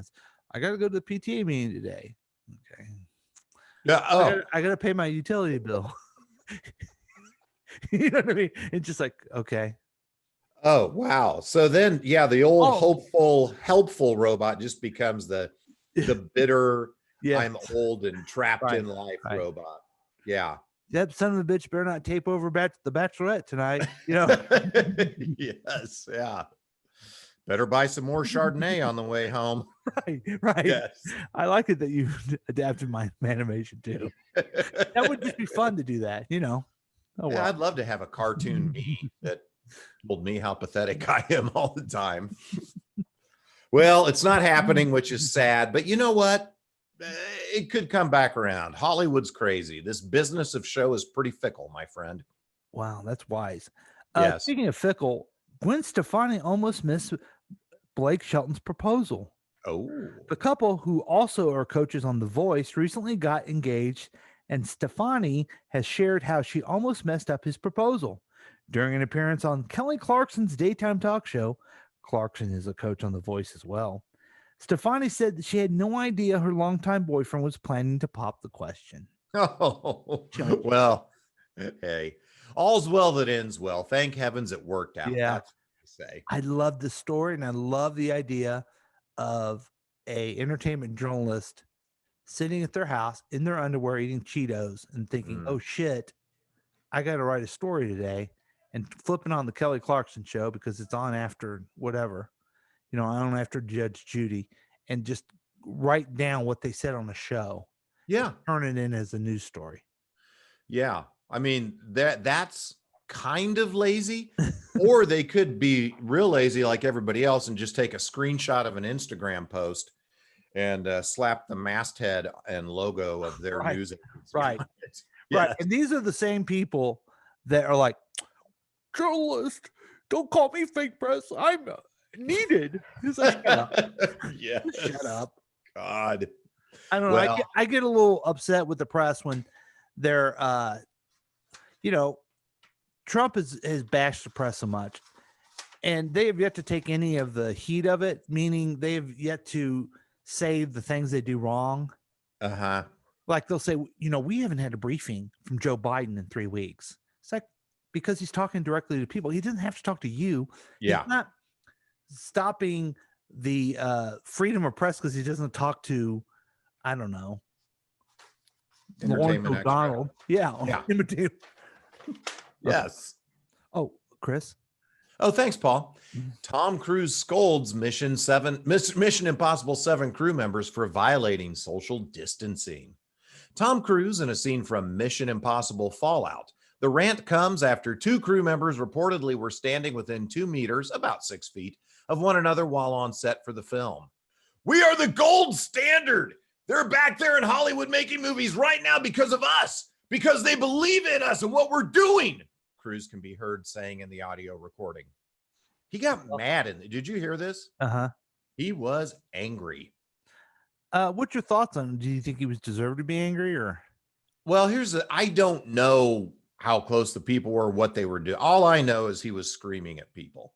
I got to go to the PTA meeting today. Okay. Yeah. Oh, I got to pay my utility bill. You know what I mean? It's just like, okay. Oh, wow. So then, the old helpful robot just becomes the bitter, I'm old and trapped in life robot. Yeah. That son of a bitch better not tape over the Bachelorette tonight. Yes. Yeah. Better buy some more Chardonnay on the way home. Right. Yes. I like it that you adapted my animation too. That would just be fun to do that, Oh, well. I'd love to have a cartoon me that told me how pathetic I am all the time. Well, it's not happening, which is sad. But you know what? it could come back around. Hollywood's crazy. This business of show is pretty fickle, my friend. Wow, that's wise. Yes. Speaking of fickle, Gwen Stefani almost missed Blake Shelton's proposal. Oh. The couple, who also are coaches on The Voice, recently got engaged, and Stefani has shared how she almost messed up his proposal. During an appearance on Kelly Clarkson's daytime talk show, Clarkson is a coach on The Voice as well, Stefani said that she had no idea her longtime boyfriend was planning to pop the question. Oh, well, hey, all's well that ends well. Thank heavens it worked out. Yeah. That's what I say. I love the story, and I love the idea of a entertainment journalist sitting at their house in their underwear eating Cheetos and thinking, oh shit, I got to write a story today, and flipping on the Kelly Clarkson show because it's on after whatever, on after Judge Judy, and just write down what they said on the show. Yeah. Turn it in as a news story. Yeah. I mean, that's kind of lazy, or they could be real lazy like everybody else and just take a screenshot of an Instagram post and slap the masthead and logo of their news agency. Right. Yes. Right. And these are the same people that are like, journalist, don't call me fake press. I'm needed. It's like, shut up. Yes. Shut up. God. I don't know. Well, I get a little upset with the press when they're, Trump has bashed the press so much, and they have yet to take any of the heat of it, meaning they have yet to say the things they do wrong. Uh-huh. Like they'll say, we haven't had a briefing from Joe Biden in 3 weeks. It's like, because he's talking directly to people. He doesn't have to talk to you. Yeah. He's not stopping the freedom of press because he doesn't talk to, I don't know, Lawrence Entertainment extra. O'Donnell. Yeah. Yes. Oh, Chris. Oh, thanks, Paul. Tom Cruise scolds Mission Impossible 7 crew members for violating social distancing. Tom Cruise in a scene from Mission Impossible Fallout. The rant comes after 2 crew members reportedly were standing within 2 meters, about 6 feet, of one another while on set for the film. We are the gold standard. They're back there in Hollywood making movies right now because of us, because they believe in us and what we're doing, Cruise can be heard saying in the audio recording. He got mad. Did you hear this? Uh-huh. He was angry. What's your thoughts on him? Do you think he was deserved to be angry, or? Well, I don't know how close the people were, what they were doing. All I know is he was screaming at people.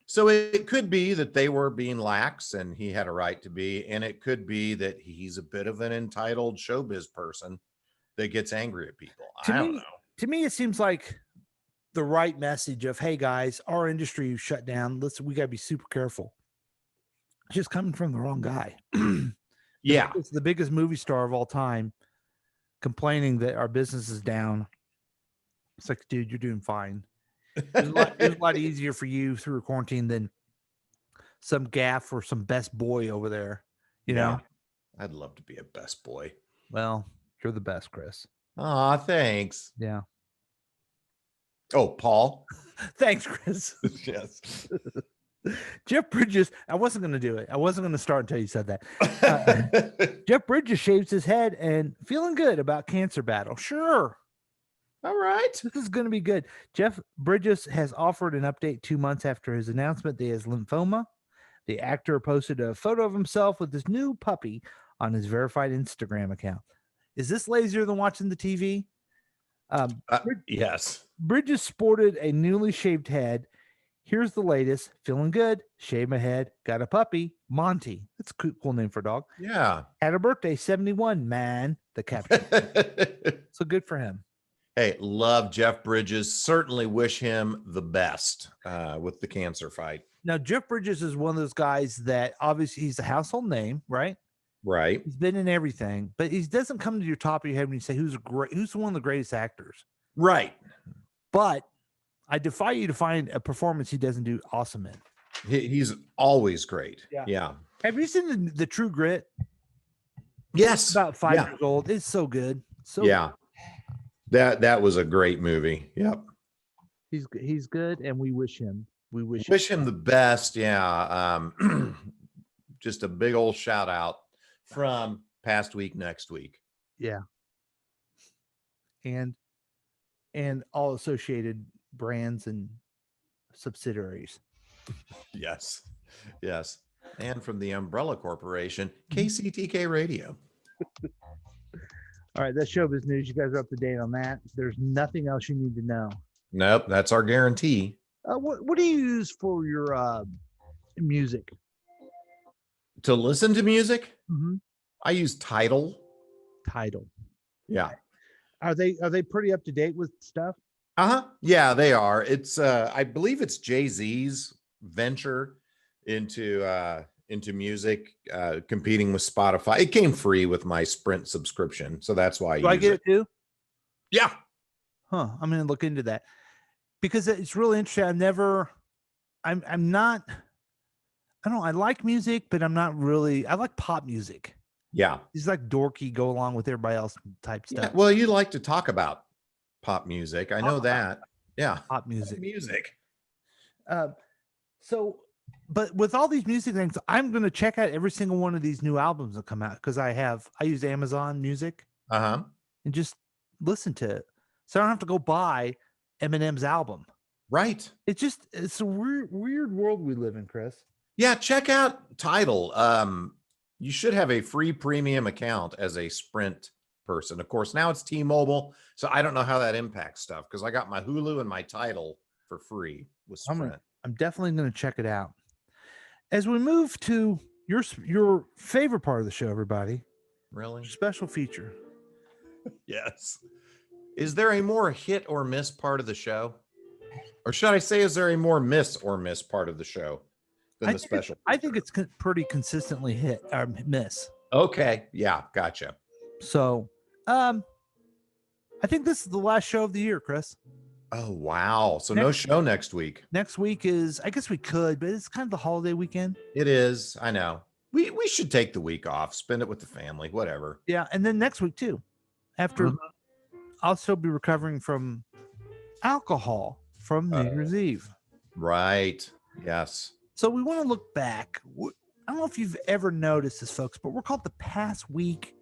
So it could be that they were being lax and he had a right to be, and it could be that he's a bit of an entitled showbiz person that gets angry at people. I don't know. To me, it seems like the right message of, hey guys, our industry shut down. We got to be super careful. Just coming from the wrong guy. Yeah. It's the biggest movie star of all time complaining that our business is down. It's like, dude, you're doing fine. It was a lot easier for you through quarantine than some gaff or some best boy over there. You know, I'd love to be a best boy. Well, you're the best, Chris. Aw, thanks. Yeah. Oh, Paul. Thanks, Chris. Yes. Jeff Bridges. I wasn't going to do it. I wasn't going to start until you said that. Jeff Bridges shaves his head and feeling good about cancer battle. Sure. All right. This is going to be good. Jeff Bridges has offered an update 2 months after his announcement that he has lymphoma. The actor posted a photo of himself with his new puppy on his verified Instagram account. Is this lazier than watching the TV? Yes. Bridges sported a newly shaved head. Here's the latest. Feeling good. Shave my head. Got a puppy. Monty. That's a cool name for a dog. Yeah. Had a birthday. 71, man. The captain. So good for him. Hey, love Jeff Bridges. Certainly wish him the best with the cancer fight. Now, Jeff Bridges is one of those guys that obviously he's a household name, right? Right. He's been in everything, but he doesn't come to your top of your head when you say who's one of the greatest actors. Right. But I defy you to find a performance he doesn't do awesome in. He's always great. Yeah. Yeah. Have you seen the True Grit? Yes. It's about 5 years old. It's so good. So yeah. That was a great movie. Yep. He's good, and we wish him him the best. Yeah. Just a big old shout out from past week, next week. Yeah. And all associated brands and subsidiaries. Yes. Yes. And from the Umbrella Corporation, KCTK Radio. All right, that's showbiz news. You guys are up to date on that. There's nothing else you need to know. Nope, that's our guarantee. What do you use for your music? To listen to music? Mm-hmm. I use Tidal. Tidal. Yeah. Are they pretty up to date with stuff? Yeah, they are. It's I believe it's Jay-Z's venture into music, competing with Spotify. It came free with my Sprint subscription, so that's why I get it too. Yeah. Huh. I'm gonna look into that because it's really interesting. I'm not. I don't know. I like music, but I'm not really. I like pop music. Yeah. It's like dorky, go along with everybody else type stuff. Yeah. Well, you like to talk about pop music. I know that. Yeah. Pop music. Music. So, but with all these music things, I'm going to check out every single one of these new albums that come out because I use Amazon Music. And just listen to it. So I don't have to go buy Eminem's album. Right. It's a weird world we live in, Chris. Yeah. Check out Tidal. You should have a free premium account as a Sprint person. Of course, now it's T-Mobile, so I don't know how that impacts stuff because I got my Hulu and my Tidal for free with Sprint. I'm definitely going to check it out. As we move to your favorite part of the show, everybody. Really? Special feature. Yes. Is there a more hit or miss part of the show? Or should I say, is there a more miss or miss part of the show than the special? I think it's pretty consistently hit or miss. Okay. Yeah. Gotcha. So, I think this is the last show of the year, Chris. Oh, wow. So no show next week. Next week is, I guess we could, but it's kind of the holiday weekend. It is. I know. We should take the week off, spend it with the family, whatever. Yeah. And then next week too, after I'll still be recovering from alcohol from New Year's Eve. Right. Yes. So we want to look back. I don't know if you've ever noticed this, folks, but we're called the past week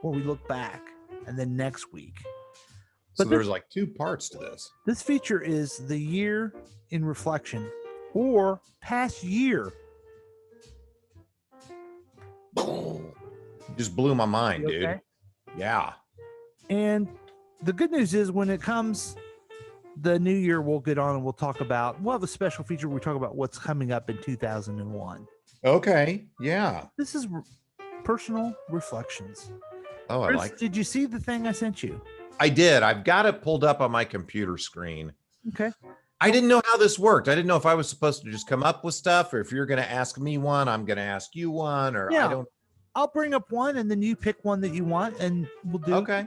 where we look back and then next week. So there's like two parts to this. This feature is the year in reflection or past year. Just blew my mind, dude. Okay? Yeah. And the good news is when it comes the new year, we'll get on and we'll have a special feature where we talk about what's coming up in 2001. Okay. Yeah. This is personal reflections. Oh, Chris, I like it. Did you see the thing I sent you? I did. I've got it pulled up on my computer screen. Okay. I didn't know how this worked. I didn't know if I was supposed to just come up with stuff or if you're going to ask me one, I'm going to ask you one, or Yeah. I don't. I'll bring up one and then you pick one that you want and we'll do. Okay.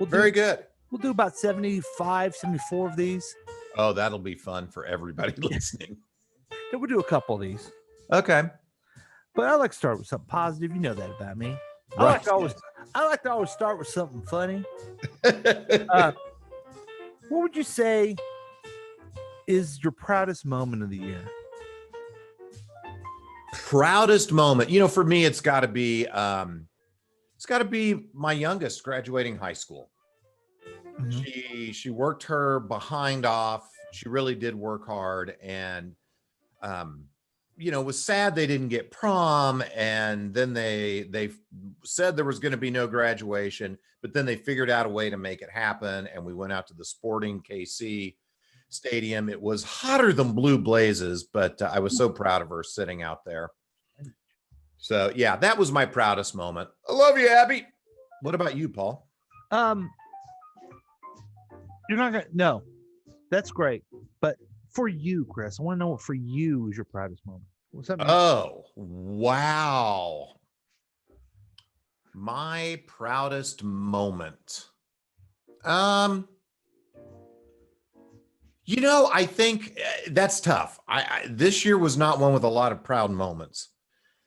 Very good. We'll do about 75, 74 of these. Oh, that'll be fun for everybody listening. Then we'll do a couple of these. Okay. But I like to start with something positive. You know that about me. I Right. like to always start with something funny. What would you say is your proudest moment of the year? Proudest moment. For me, it's got to be my youngest graduating high school. She worked her behind off. She really did work hard, and was sad they didn't get prom, and then they said there was going to be no graduation, but then they figured out a way to make it happen, and we went out to the Sporting KC Stadium. It was hotter than blue blazes, but I was so proud of her sitting out there. So yeah, that was my proudest moment. I love you, Abby. What about you, Paul? You're not gonna no, that's great. But for you, Chris, I want to know what for you is your proudest moment. What's that mean? Oh, wow. My proudest moment. I think that's tough. This year was not one with a lot of proud moments.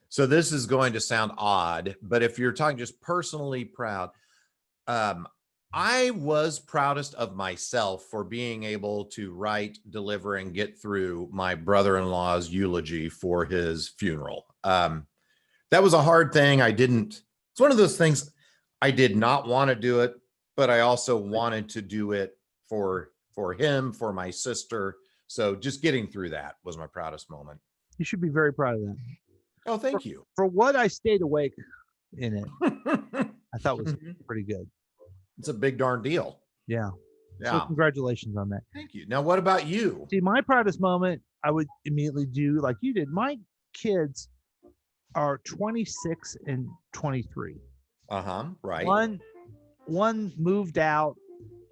So this is going to sound odd, but if you're talking just personally proud, I was proudest of myself for being able to write, deliver, and get through my brother-in-law's eulogy for his funeral. That was a hard thing. I didn't It's one of those things. I did not want to do it, but I also wanted to do it for him, for my sister. So just getting through that was my proudest moment. You should be very proud of that. Oh, thank you. For what I stayed awake in it, I thought was pretty good. It's a big darn deal. Yeah. Yeah. So congratulations on that. Thank you. Now, what about you? See, my proudest moment, I would immediately do like you did. My kids are 26 and 23. Right. One moved out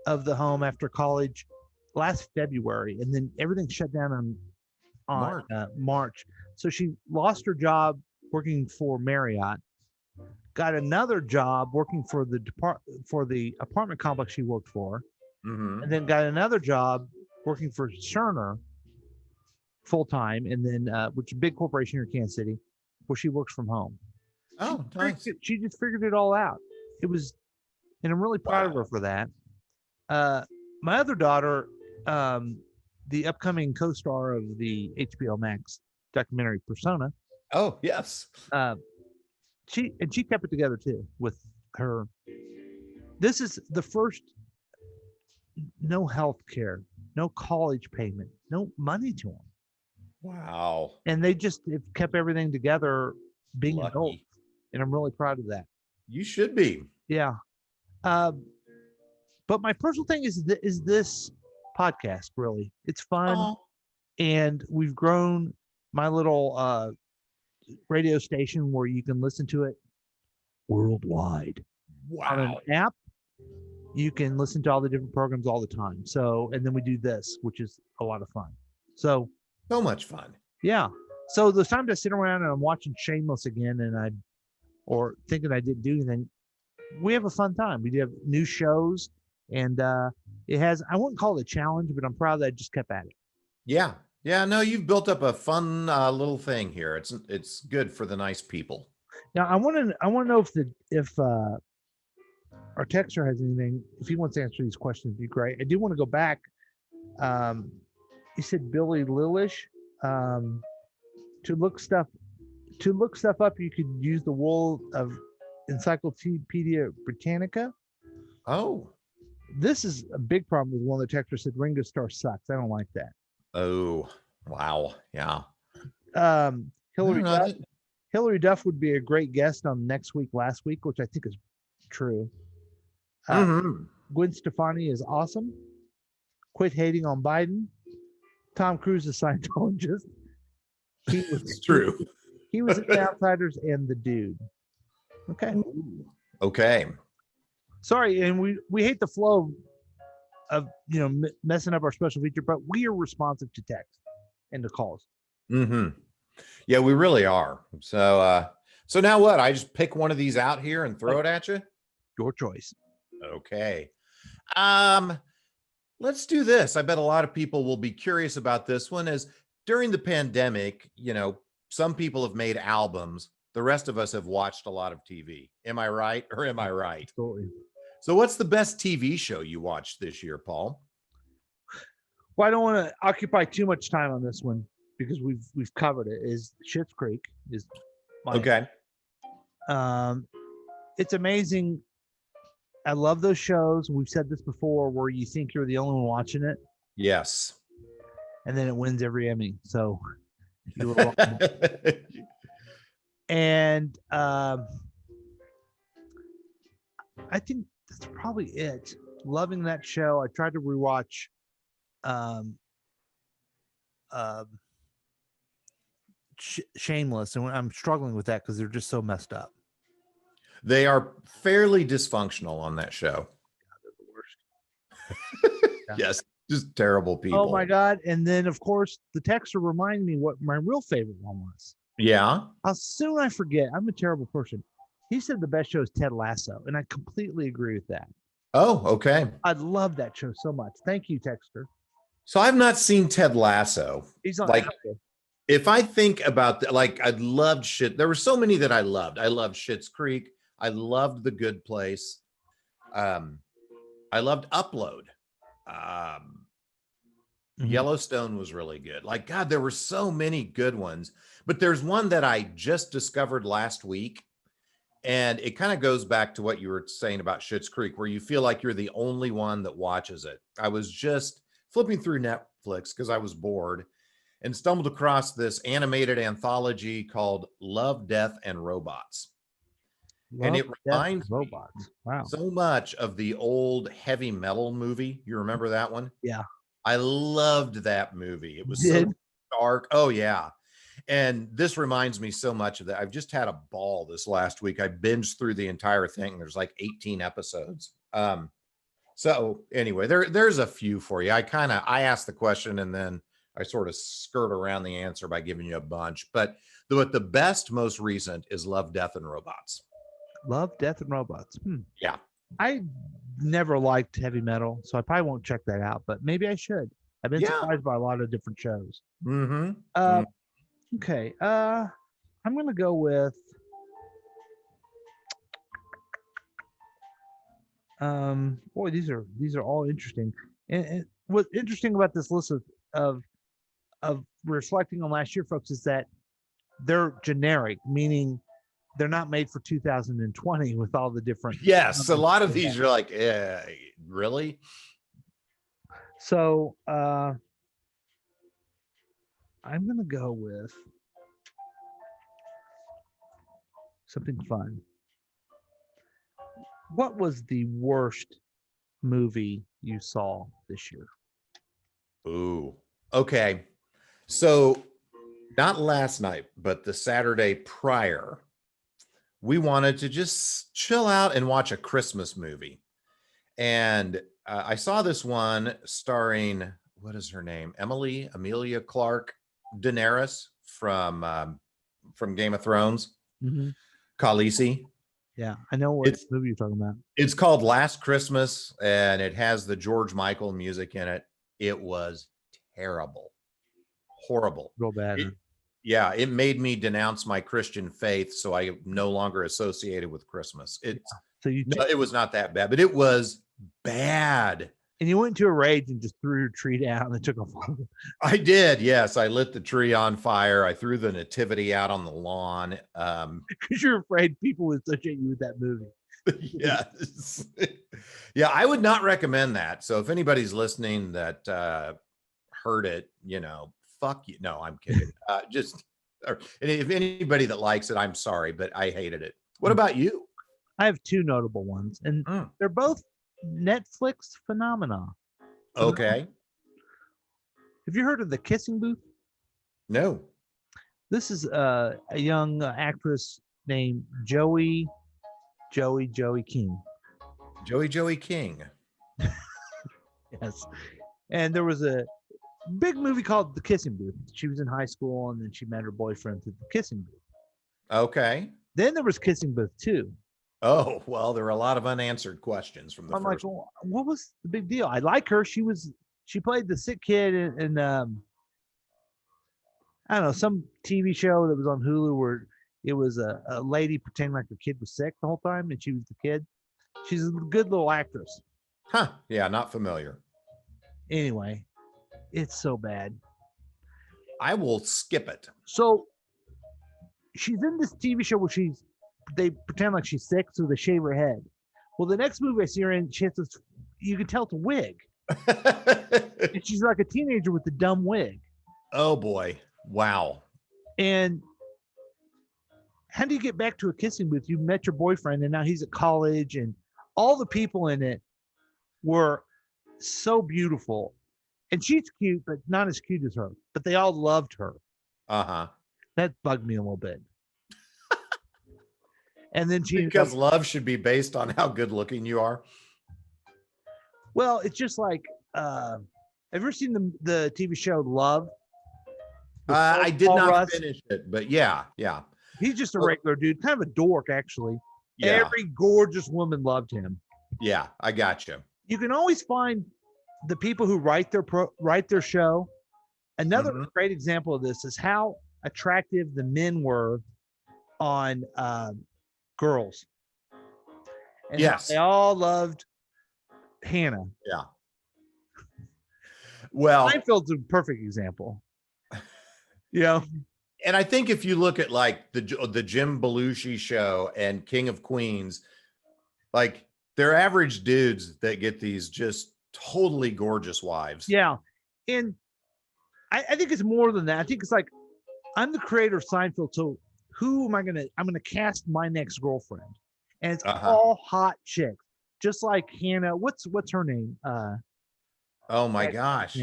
of the home after college last February, and then everything shut down on March. So she lost her job working for Marriott, got another job working for the apartment complex she worked for, and then got another job working for Cerner full time, and then which is a big corporation here in Kansas City, where she works from home. Oh, nice. She just figured it all out. It was, and I'm really proud of her for that. My other daughter, the upcoming co-star of the HBO Max documentary Persona. Oh, yes. She kept it together too with her. This is the first no health care, no college payment, no money to them. Wow. And they just have kept everything together being Lucky. adults. And I'm really proud of that. You should be. Yeah. But my personal thing is this podcast, really. It's fun. And we've grown my little radio station where you can listen to it worldwide. Wow. On an app, you can listen to all the different programs all the time. So, and then we do this, which is a lot of fun. So much fun. Yeah. So the times I sit around and I'm watching Shameless again or thinking I didn't do anything, we have a fun time. We do have new shows, and it has, I wouldn't call it a challenge, but I'm proud that I just kept at it. Yeah. Yeah. No, you've built up a fun little thing here. It's good for the nice people. Now I want to know if our texter has anything, if he wants to answer these questions, it'd be great. I do want to go back. You said Billy Lilish, to look stuff up, you could use the wool of Encyclopedia Britannica. Oh, this is a big problem with one of the texters said Ringo Starr sucks. I don't like that. Oh, wow. Yeah. Hillary Duff would be a great guest on Next Week, Last Week, which I think is true. Gwen Stefani is awesome. Quit hating on Biden. Tom Cruise is Scientologist. It's true. He was in The Outsiders and The Dude. Okay. Okay. Sorry, and we hate the flow of messing up our special feature, but we are responsive to text and to calls. Yeah, we really are. So now what? I just pick one of these out here and throw it at you? Your choice. Okay. Let's do this. I bet a lot of people will be curious about this one. As during the pandemic, some people have made albums. The rest of us have watched a lot of TV. Am I right? Or am I right? Absolutely. So what's the best TV show you watched this year, Paul? Well, I don't want to occupy too much time on this one because we've covered it. Is Schitt's Creek is okay. It's amazing. I love those shows. We've said this before, where you think you're the only one watching it. Yes. And then it wins every Emmy. So you were wrong. And I think that's probably it. Loving that show. I tried to rewatch Shameless, and I'm struggling with that because they're just so messed up. They are fairly dysfunctional on that show. God, they're the worst. Yes, just terrible people. Oh my God. And then of course the texter reminded me what my real favorite one was. Yeah. How soon I forget. I'm a terrible person. He said the best show is Ted Lasso, and I completely agree with that. Oh, okay. I love that show so much. Thank you, texter. So I've not seen Ted Lasso. He's on if I think about I loved shit. There were so many that I loved. I loved Schitt's Creek. I loved The Good Place. I loved Upload. Yellowstone was really good. God, there were so many good ones, but there's one that I just discovered last week, And it kind of goes back to what you were saying about Schitt's Creek, where you feel like you're the only one that watches it. I was just flipping through Netflix because I was bored and stumbled across this animated anthology called Love, Death, and Robots. And it reminds robots. Wow. so much of the old heavy metal movie. You remember that one? Yeah. I loved that movie. It was so dark. Oh, yeah. And this reminds me so much of that. I've just had a ball this last week. I binged through the entire thing. There's like 18 episodes. So anyway, there's a few for you. I asked the question and then I sort of skirt around the answer by giving you a bunch. But the best, most recent is Love, Death, and Robots. Love, Death, and Robots. Yeah. I never liked heavy metal, so I probably won't check that out, but maybe I should. I've been surprised by a lot of different shows. Okay. I'm going to go with boy, these are all interesting. And what's interesting about this list of reflecting on last year, folks, is that they're generic, meaning they're not made for 2020 with all the different. Yes, a lot of these are like, really? So I'm going to go with something fun. What was the worst movie you saw this year? Ooh, okay. So not last night, but the Saturday prior, we wanted to just chill out and watch a Christmas movie. And I saw this one starring, what is her name? Emilia Clarke Daenerys from Game of Thrones. Mm-hmm. Khaleesi. Yeah, I know what movie you're talking about. It's called Last Christmas, and it has the George Michael music in it. It was terrible. Horrible. Real bad. It made me denounce my Christian faith, so I no longer associated with Christmas. It was not that bad, but it was bad. And you went into a rage and just threw your tree down and took a photo. I did, yes. I lit the tree on fire. I threw the nativity out on the lawn. Because you're afraid people would associate you with that movie. Yes. Yeah, I would not recommend that. So if anybody's listening that heard it, fuck you. No, I'm kidding. If anybody that likes it, I'm sorry, but I hated it. What about you? I have two notable ones, and they're both Netflix phenomena. Okay. Have you heard of The Kissing Booth? No. This is a young actress named Joey King. Joey King. Yes. And there was a big movie called The Kissing Booth. She was in high school, and then she met her boyfriend through The Kissing Booth. Okay. Then there was Kissing Booth 2. Oh, well, there were a lot of unanswered questions from the first. Like, well, what was the big deal? I like her. She played the sick kid in I don't know, some TV show that was on Hulu where it was a lady pretending like her kid was sick the whole time and she was the kid. She's a good little actress. Huh. Yeah, not familiar. Anyway, it's so bad. I will skip it. So she's in this TV show where they pretend like she's sick, so they shave her head. Well, the next movie I see her in, she has this, you can tell it's a wig. And she's like a teenager with the dumb wig. Oh boy. Wow. And how do you get back to a kissing booth? You met your boyfriend and now he's at college, and all the people in it were so beautiful. And she's cute, but not as cute as her. But they all loved her. Uh-huh. That bugged me a little bit. And then because love should be based on how good looking you are. Well, it's just like, have you ever seen the TV show Love? I did not finish it, but yeah. He's just a regular dude, kind of a dork, actually. Yeah. Every gorgeous woman loved him. Yeah, I got you. You can always find the people who write their show. Another great example of this is how attractive the men were on Girls. And yes, they all loved Hannah. Yeah. Well, Seinfeld's a perfect example. And I think if you look at like the Jim Belushi show and King of Queens, like they're average dudes that get these just totally gorgeous wives. Yeah. And I think it's more than that. I think it's like, I'm the creator of Seinfeld. So who am I'm going to cast my next girlfriend. And it's all hot chicks, just like Hannah. What's her name? Oh my gosh.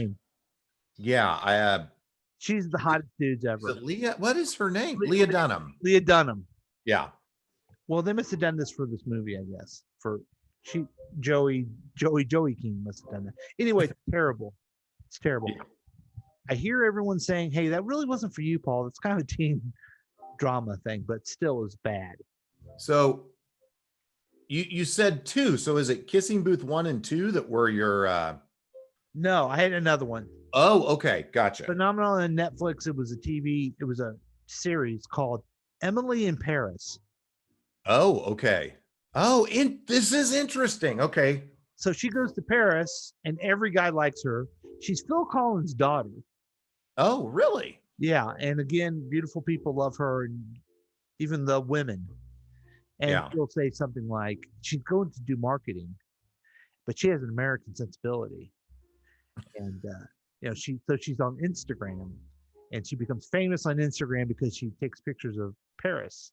Yeah. She's the hottest dudes ever. Is it Leah? What is her name? Leah Dunham. Leah Dunham. Yeah. Well, they must have done this for this movie, I guess. Joey King must have done that. Anyway, it's terrible. It's terrible. Yeah. I hear everyone saying, "Hey, that really wasn't for you, Paul. It's kind of a teen drama thing, but still is bad." So you said 2. So is it Kissing Booth 1 and 2 that were your? No, I had another one. Oh, okay, gotcha. Phenomenal on Netflix. It was a series called Emily in Paris. Oh, okay. Oh, this is interesting. Okay. So she goes to Paris and every guy likes her. She's Phil Collins' daughter. Oh, really? Yeah. And again, beautiful people love her, and even the women. And she'll say something like, she's going to do marketing, but she has an American sensibility. And, she's on Instagram, and she becomes famous on Instagram because she takes pictures of Paris.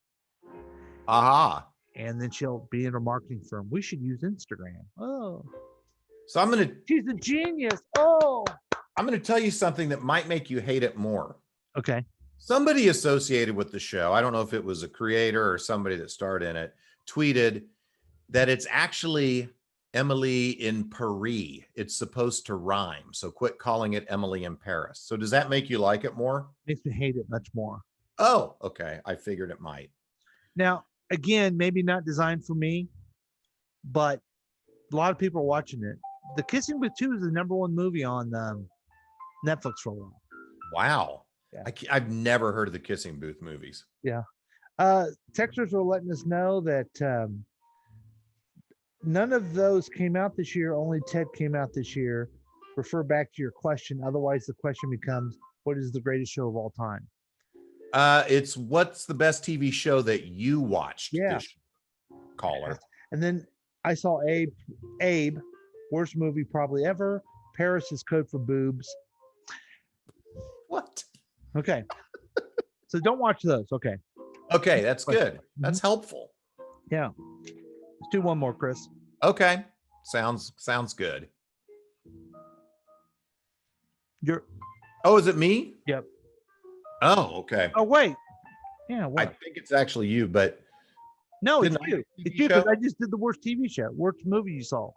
Aha. And then she'll be in a marketing firm. We should use Instagram. Oh. So she's a genius. Oh. I'm going to tell you something that might make you hate it more. Okay. Somebody associated with the show, I don't know if it was a creator or somebody that starred in it, tweeted that it's actually Emily in Paris. It's supposed to rhyme. So quit calling it Emily in Paris. So does that make you like it more? Makes me hate it much more. Oh, okay. I figured it might. Now, again, maybe not designed for me, but a lot of people are watching it. The Kissing Booth 2 is the #1 movie on Netflix for a while. Wow. Yeah. I've never heard of the Kissing Booth movies. Yeah. Texters are letting us know that none of those came out this year. Only Ted came out this year. Refer back to your question. Otherwise, the question becomes, what is the greatest show of all time? It's what's the best TV show that you watched? Yeah. Caller. And then I saw Abe, worst movie probably ever. Paris is code for boobs. What? Okay. So don't watch those. Okay. Okay, that's good. That's helpful. Yeah. Let's do one more, Chris. Okay. Sounds good. Is it me? Yep. Oh, okay. Oh, wait. Yeah. What? I think it's actually you, but no, it's you. It's you because I just did the worst TV show, worst movie you saw.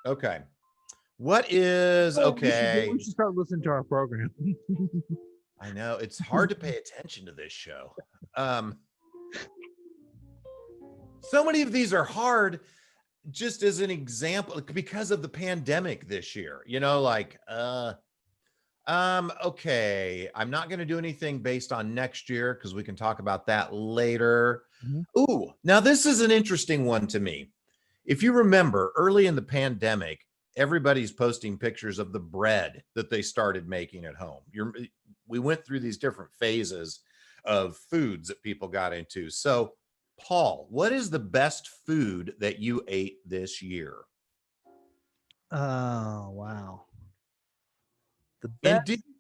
Okay. What is okay? We should start listening to our program. I know it's hard to pay attention to this show. So many of these are hard. Just as an example, because of the pandemic this year, okay, I'm not going to do anything based on next year because we can talk about that later. Mm-hmm. Ooh, now this is an interesting one to me. If you remember, early in the pandemic, everybody's posting pictures of the bread that they started making at home. We went through these different phases of foods that people got into. So, Paul, what is the best food that you ate this year? Oh, wow. The best. And did you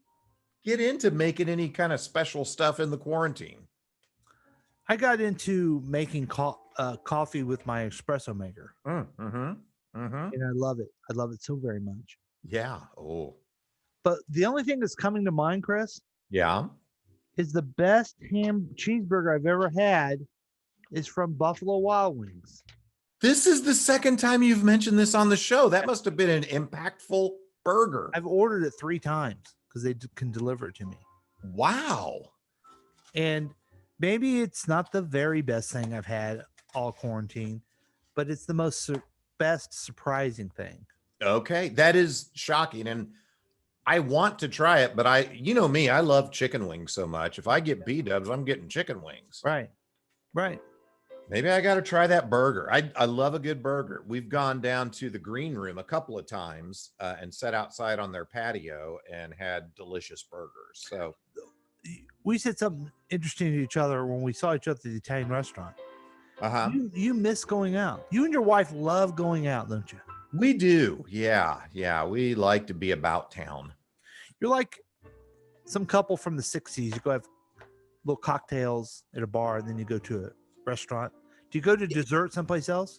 get into making any kind of special stuff in the quarantine? I got into making coffee with my espresso maker. And I love it. I love it so very much. Yeah. Oh. But the only thing that's coming to mind, Chris, yeah, is the best ham cheeseburger I've ever had is from Buffalo Wild Wings. This is the second time you've mentioned this on the show. That must have been an impactful burger. I've ordered it 3 times because they can deliver it to me. Wow. And maybe it's not the very best thing I've had all quarantine, but it's the best surprising thing. Okay. That is shocking. And I want to try it, but you know me, I love chicken wings so much. If I get B-dubs, I'm getting chicken wings. Right. Maybe I got to try that burger. I love a good burger. We've gone down to the Green Room a couple of times and sat outside on their patio and had delicious burgers. So we said something interesting to each other when we saw each other at the Italian restaurant. Uh-huh. You miss going out. You and your wife love going out, don't you? We do. Yeah. Yeah. We like to be about town. You're like some couple from the 60s. You go have little cocktails at a bar, and then you go to a restaurant. Do you go to dessert someplace else?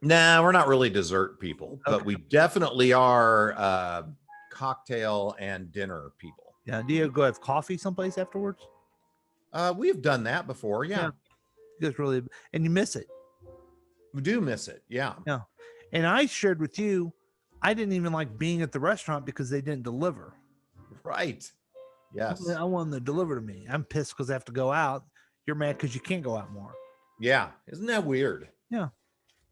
Nah, we're not really dessert people, but Okay. we definitely are cocktail and dinner people. Yeah. Do you go have coffee someplace afterwards? We've done that before. Yeah. You guys really, and you miss it. We do miss it. Yeah. Yeah. And I shared with you, I didn't even like being at the restaurant because they didn't deliver. Right. Yes. I want them to deliver to me. I'm pissed because I have to go out. You're mad because you can't go out more. Yeah. Isn't that weird? Yeah.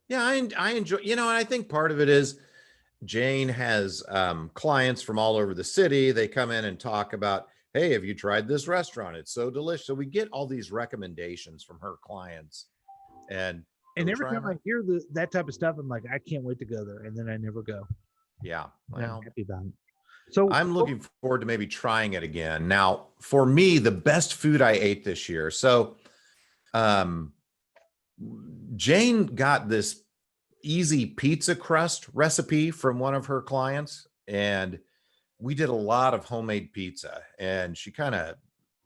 Yeah. I enjoy, and I think part of it is Jane has clients from all over the city. They come in and talk about, hey, have you tried this restaurant? It's so delicious. So we get all these recommendations from her clients. And every try time I hear that type of stuff, I'm like, I can't wait to go there. And then I never go. yeah. I'm Well, happy about it. So I'm looking forward to maybe trying it again. Now, for me, the best food I ate this year. So Jane got this easy pizza crust recipe from one of her clients, and we did a lot of homemade pizza, and she kind of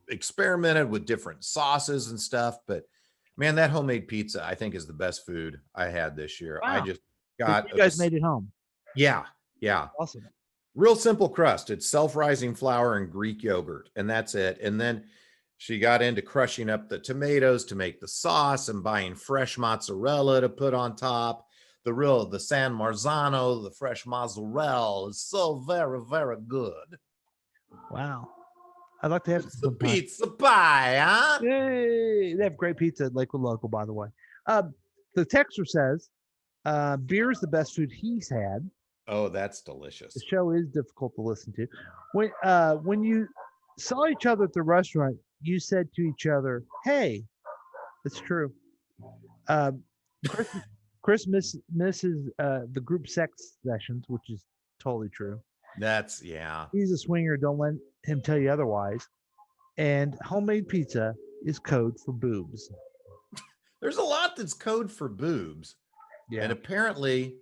experimented with different sauces and stuff. But man, that homemade pizza, I think, is the best food I had this year. I Wow. just got you guys made it home. Yeah. Yeah. Awesome. Real simple crust. It's self-rising flour and Greek yogurt, and that's it. And then she got into crushing up the tomatoes to make the sauce and buying fresh mozzarella to put on top. The San Marzano, the fresh mozzarella is so very, very good. Wow. I'd like to have It's the some pizza pie, huh? Yay. They have great pizza at Lakewood Local, by the way. The texter says, beer is the best food he's had. Oh, that's delicious. The show is difficult to listen to. When you saw each other at the restaurant, you said to each other, "Hey," it's true. Chris misses the group sex sessions, which is totally true. That's yeah. He's a swinger. Don't let him tell you otherwise. And homemade pizza is code for boobs. There's a lot that's code for boobs. Yeah. And apparently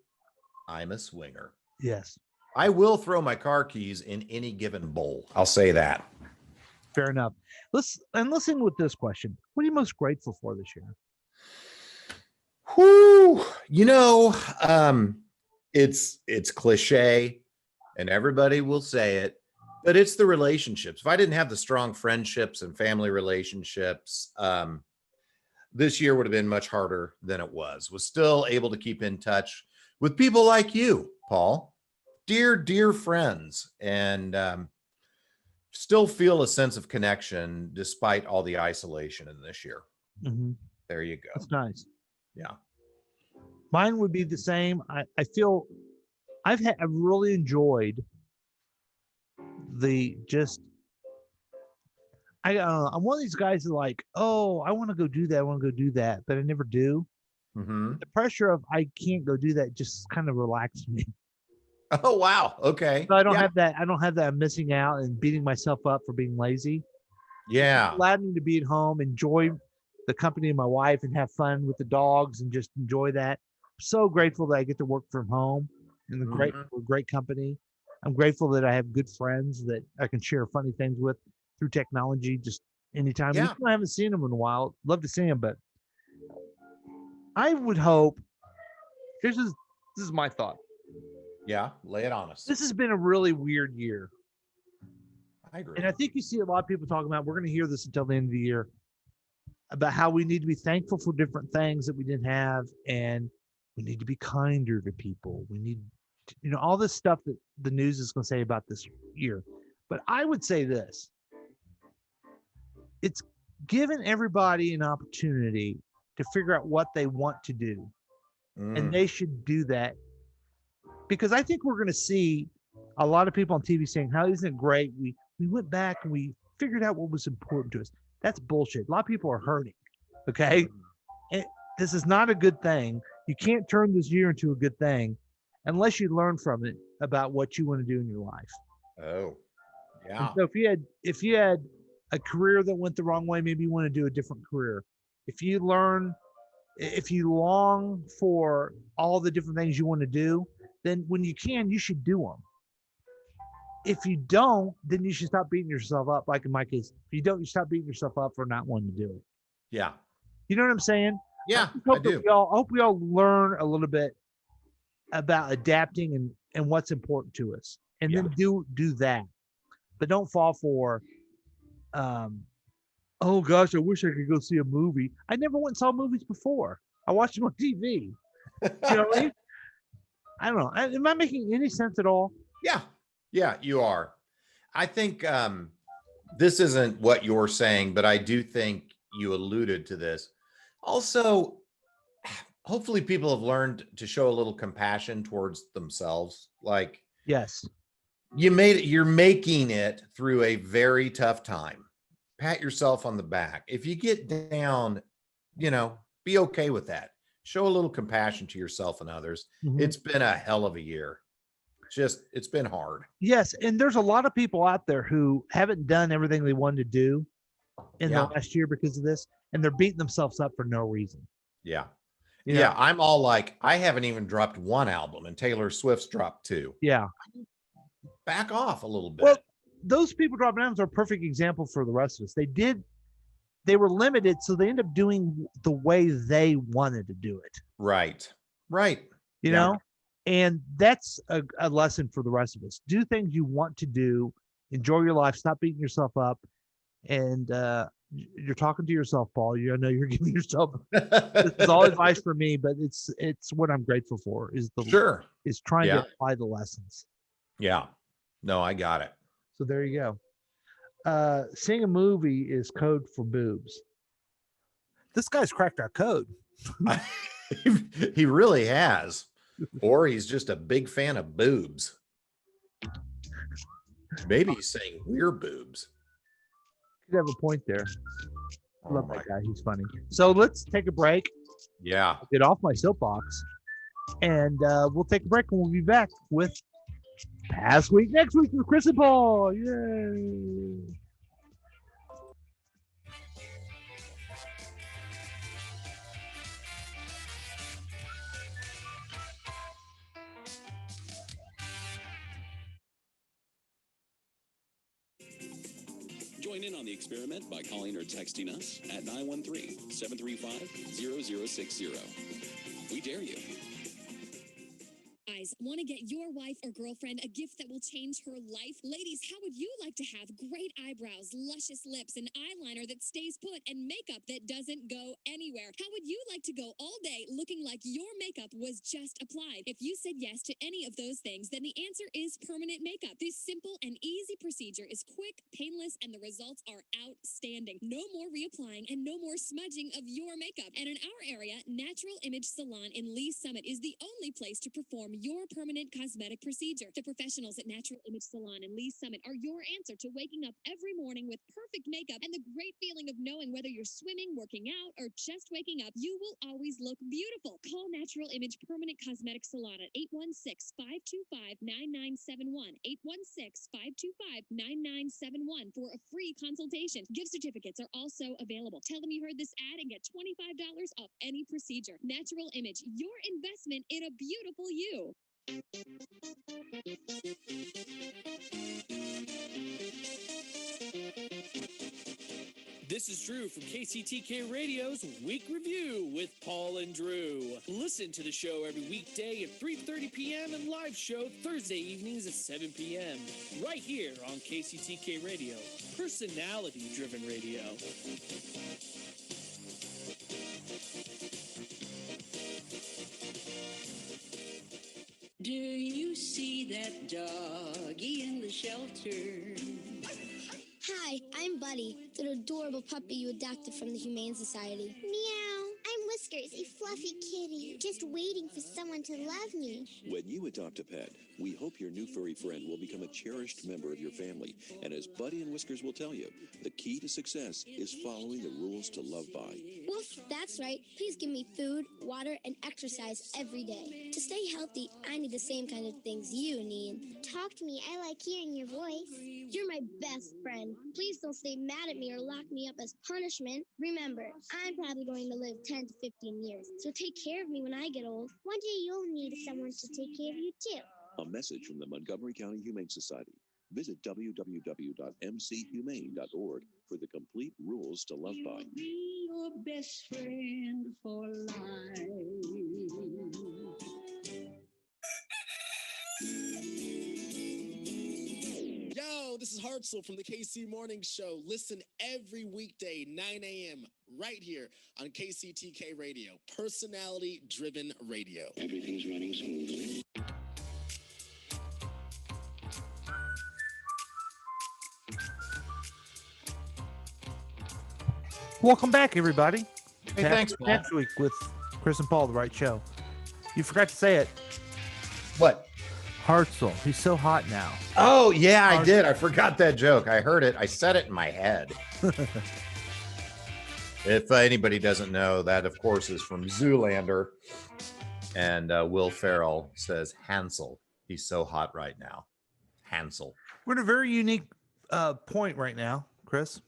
I'm a swinger. Yes. I will throw my car keys in any given bowl. I'll say that. Fair enough. Let's end with this question. What are you most grateful for this year? Whoo, it's cliche and everybody will say it, but it's the relationships. If I didn't have the strong friendships and family relationships, this year would have been much harder than it was. Was still able to keep in touch with people like you, Paul, dear friends, and still feel a sense of connection despite all the isolation in this year. Mm-hmm. There you go. That's nice. Yeah. Mine would be the same. I feel I've really enjoyed I'm one of these guys that like, oh, I want to go do that. I want to go do that, but I never do. Mm-hmm. The pressure of I can't go do that just kind of relaxes me. Oh, wow. Okay. So I don't have that. I don't have that I'm missing out and beating myself up for being lazy. Yeah. It allowed me to be at home, enjoy the company of my wife, and have fun with the dogs and just enjoy that. I'm so grateful that I get to work from home in the great company. I'm grateful that I have good friends that I can share funny things with through technology just anytime. Yeah. Even though I haven't seen them in a while. Love to see them, but I would hope this is my thought. Yeah, lay it on us. This has been a really weird year. I agree. And I think you see a lot of people talking about, we're going to hear this until the end of the year, about how we need to be thankful for different things that we didn't have. And we need to be kinder to people. We need, all this stuff that the news is going to say about this year. But I would say this, it's given everybody an opportunity to figure out what they want to do. And they should do that. Because I think we're going to see a lot of people on TV saying, how isn't it great? We went back and we figured out what was important to us. That's bullshit. A lot of people are hurting. Okay. And this is not a good thing. You can't turn this year into a good thing unless you learn from it about what you want to do in your life. Oh, yeah. And so if you had a career that went the wrong way, maybe you want to do a different career. If you long for all the different things you want to do, then when you can, you should do them. If you don't, then you should stop beating yourself up. Like in my case, if you don't, you stop beating yourself up for not wanting to do it. Yeah. You know what I'm saying? Yeah, I do. I hope we all learn a little bit about adapting and what's important to us, and then do that. But don't fall for, oh gosh, I wish I could go see a movie. I never went and saw movies before. I watched them on TV. You know what I mean? I don't know. Am I making any sense at all? Yeah. Yeah, you are. I think this isn't what you're saying, but I do think you alluded to this. Also, hopefully people have learned to show a little compassion towards themselves. Like, yes, you're making it through a very tough time. Pat yourself on the back. If you get down, be okay with that. Show a little compassion to yourself and others. Mm-hmm. It's been a hell of a year. It's been hard. Yes. And there's a lot of people out there who haven't done everything they wanted to do in the last year because of this, and they're beating themselves up for no reason. Yeah. Yeah. I'm all like, I haven't even dropped one album and Taylor Swift's dropped 2. Yeah. Back off a little bit. Well, those people dropping albums are a perfect example for the rest of us. They were limited, so they end up doing the way they wanted to do it. Right. You know? And that's a lesson for the rest of us. Do things you want to do. Enjoy your life. Stop beating yourself up. And you're talking to yourself, Paul. I know you're giving yourself. This is all advice for me, but it's what I'm grateful for. Is trying to apply the lessons. Yeah. No, I got it. So there you go. Seeing a movie is code for boobs. This guy's cracked our code. He really has. Or he's just a big fan of boobs. Maybe he's saying we're boobs. Could have a point there. I love that guy. He's funny. So let's take a break. Yeah. Get off my soapbox. And we'll take a break and we'll be back with Past Week next week with Chris and Paul. Yay. Join in on the experiment by calling or texting us at 913-735-0060. We dare you. Guys, want to get your wife or girlfriend a gift that will change her life? Ladies, how would you like to have great eyebrows, luscious lips, an eyeliner that stays put, and makeup that doesn't go anywhere? How would you like to go all day looking like your makeup was just applied? If you said yes to any of those things, then the answer is permanent makeup. This simple and easy procedure is quick, painless, and the results are outstanding. No more reapplying and no more smudging of your makeup. And in our area, Natural Image Salon in Lee Summit is the only place to perform your permanent cosmetic procedure. The professionals at Natural Image Salon in Lee Summit are your answer to waking up every morning with perfect makeup and the great feeling of knowing whether you're swimming, working out, or just waking up, you will always look beautiful. Call Natural Image Permanent Cosmetic Salon at 816-525-9971, 816-525-9971 for a free consultation. Gift certificates are also available. Tell them you heard this ad and get $25 off any procedure. Natural Image, your investment in a beautiful you. This is Drew from KCTK Radio's Week Review with Paul and Drew. Listen to the show every weekday at 3:30 p.m. and live show Thursday evenings at 7 p.m. right here on KCTK Radio, personality-driven radio. Do you see that doggy in the shelter? Hi, I'm Buddy, the adorable puppy you adopted from the Humane Society. Meow. I'm Whisker, Whiskers, a fluffy kitty, just waiting for someone to love me. When you adopt a pet, we hope your new furry friend will become a cherished member of your family. And as Buddy and Whiskers will tell you, the key to success is following the rules to love by. Woof, that's right. Please give me food, water, and exercise every day. To stay healthy, I need the same kind of things you need. Talk to me. I like hearing your voice. You're my best friend. Please don't stay mad at me or lock me up as punishment. Remember, I'm probably going to live 10 to 15 years, so take care of me when I get old. One day you'll need someone to take care of you too. A message from the Montgomery County Humane Society. Visit www.mchumane.org for the complete rules to love by. Be your best friend for life. Yo, this is Hartzell from the KC Morning Show. Listen every weekday, 9 a.m., right here on KCTK Radio, personality-driven radio. Everything's running smoothly. Welcome back, everybody. Hey, thanks, Paul. Next week with Chris and Paul, The Right Show. You forgot to say it. What? Hartzell. He's so hot now. Oh, yeah, I did. I forgot that joke. I heard it. I said it in my head. If anybody doesn't know, that, of course, is from Zoolander. And Will Ferrell says, Hansel. He's so hot right now. Hansel. We're in a very unique point right now, Chris.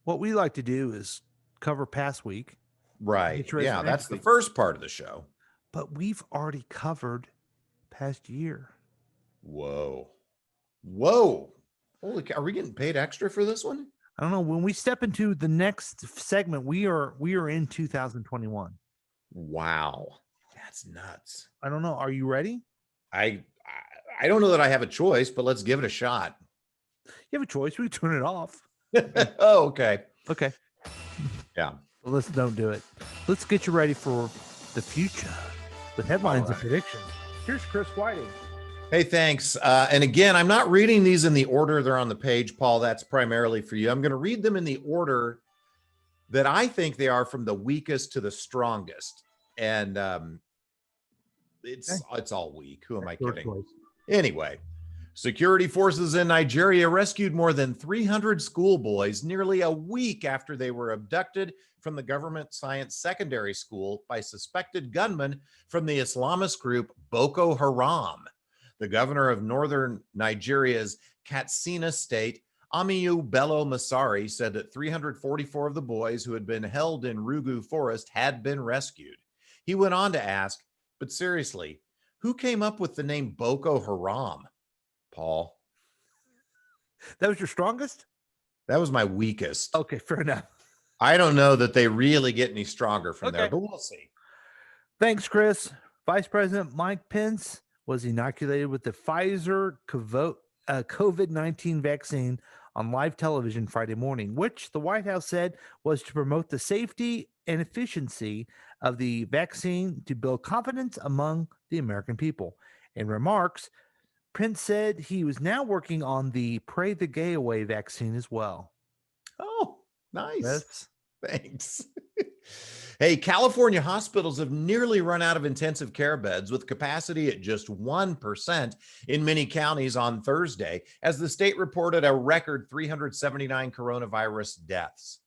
What we like to do is cover past week. Right. Yeah, that's the first part of the show. But we've already covered past year. Whoa. Holy cow. Are we getting paid extra for this one? I don't know. When we step into the next segment, we are in 2021. Wow. That's nuts. I don't know. Are you ready? I don't know that I have a choice, but let's give it a shot. You have a choice. We turn it off. Oh, okay. Okay. Yeah. Well, let's don't do it. Let's get you ready for the future with headlines and predictions. Here's Chris Whiting. Hey, thanks. And again, I'm not reading these in the order they're on the page, Paul. That's primarily for you. I'm going to read them in the order that I think they are, from the weakest to the strongest. And it's all weak. Who am I kidding? Anyway, security forces in Nigeria rescued more than 300 schoolboys nearly a week after they were abducted from the government science secondary school by suspected gunmen from the Islamist group Boko Haram. The governor of northern Nigeria's Katsina state, Amiyu Bello Masari, said that 344 of the boys who had been held in Rugu Forest had been rescued. He went on to ask, but seriously, who came up with the name Boko Haram? Paul. That was your strongest? That was my weakest. Okay, fair enough. I don't know that they really get any stronger from there, but we'll see. Thanks, Chris. Vice President Mike Pence was inoculated with the Pfizer COVID-19 vaccine on live television Friday morning, which the White House said was to promote the safety and efficiency of the vaccine to build confidence among the American people. In remarks, Pence said he was now working on the Pray the Gay Away vaccine as well. Oh, nice. Yes. Thanks. Hey, California hospitals have nearly run out of intensive care beds, with capacity at just 1% in many counties on Thursday, as the state reported a record 379 coronavirus deaths.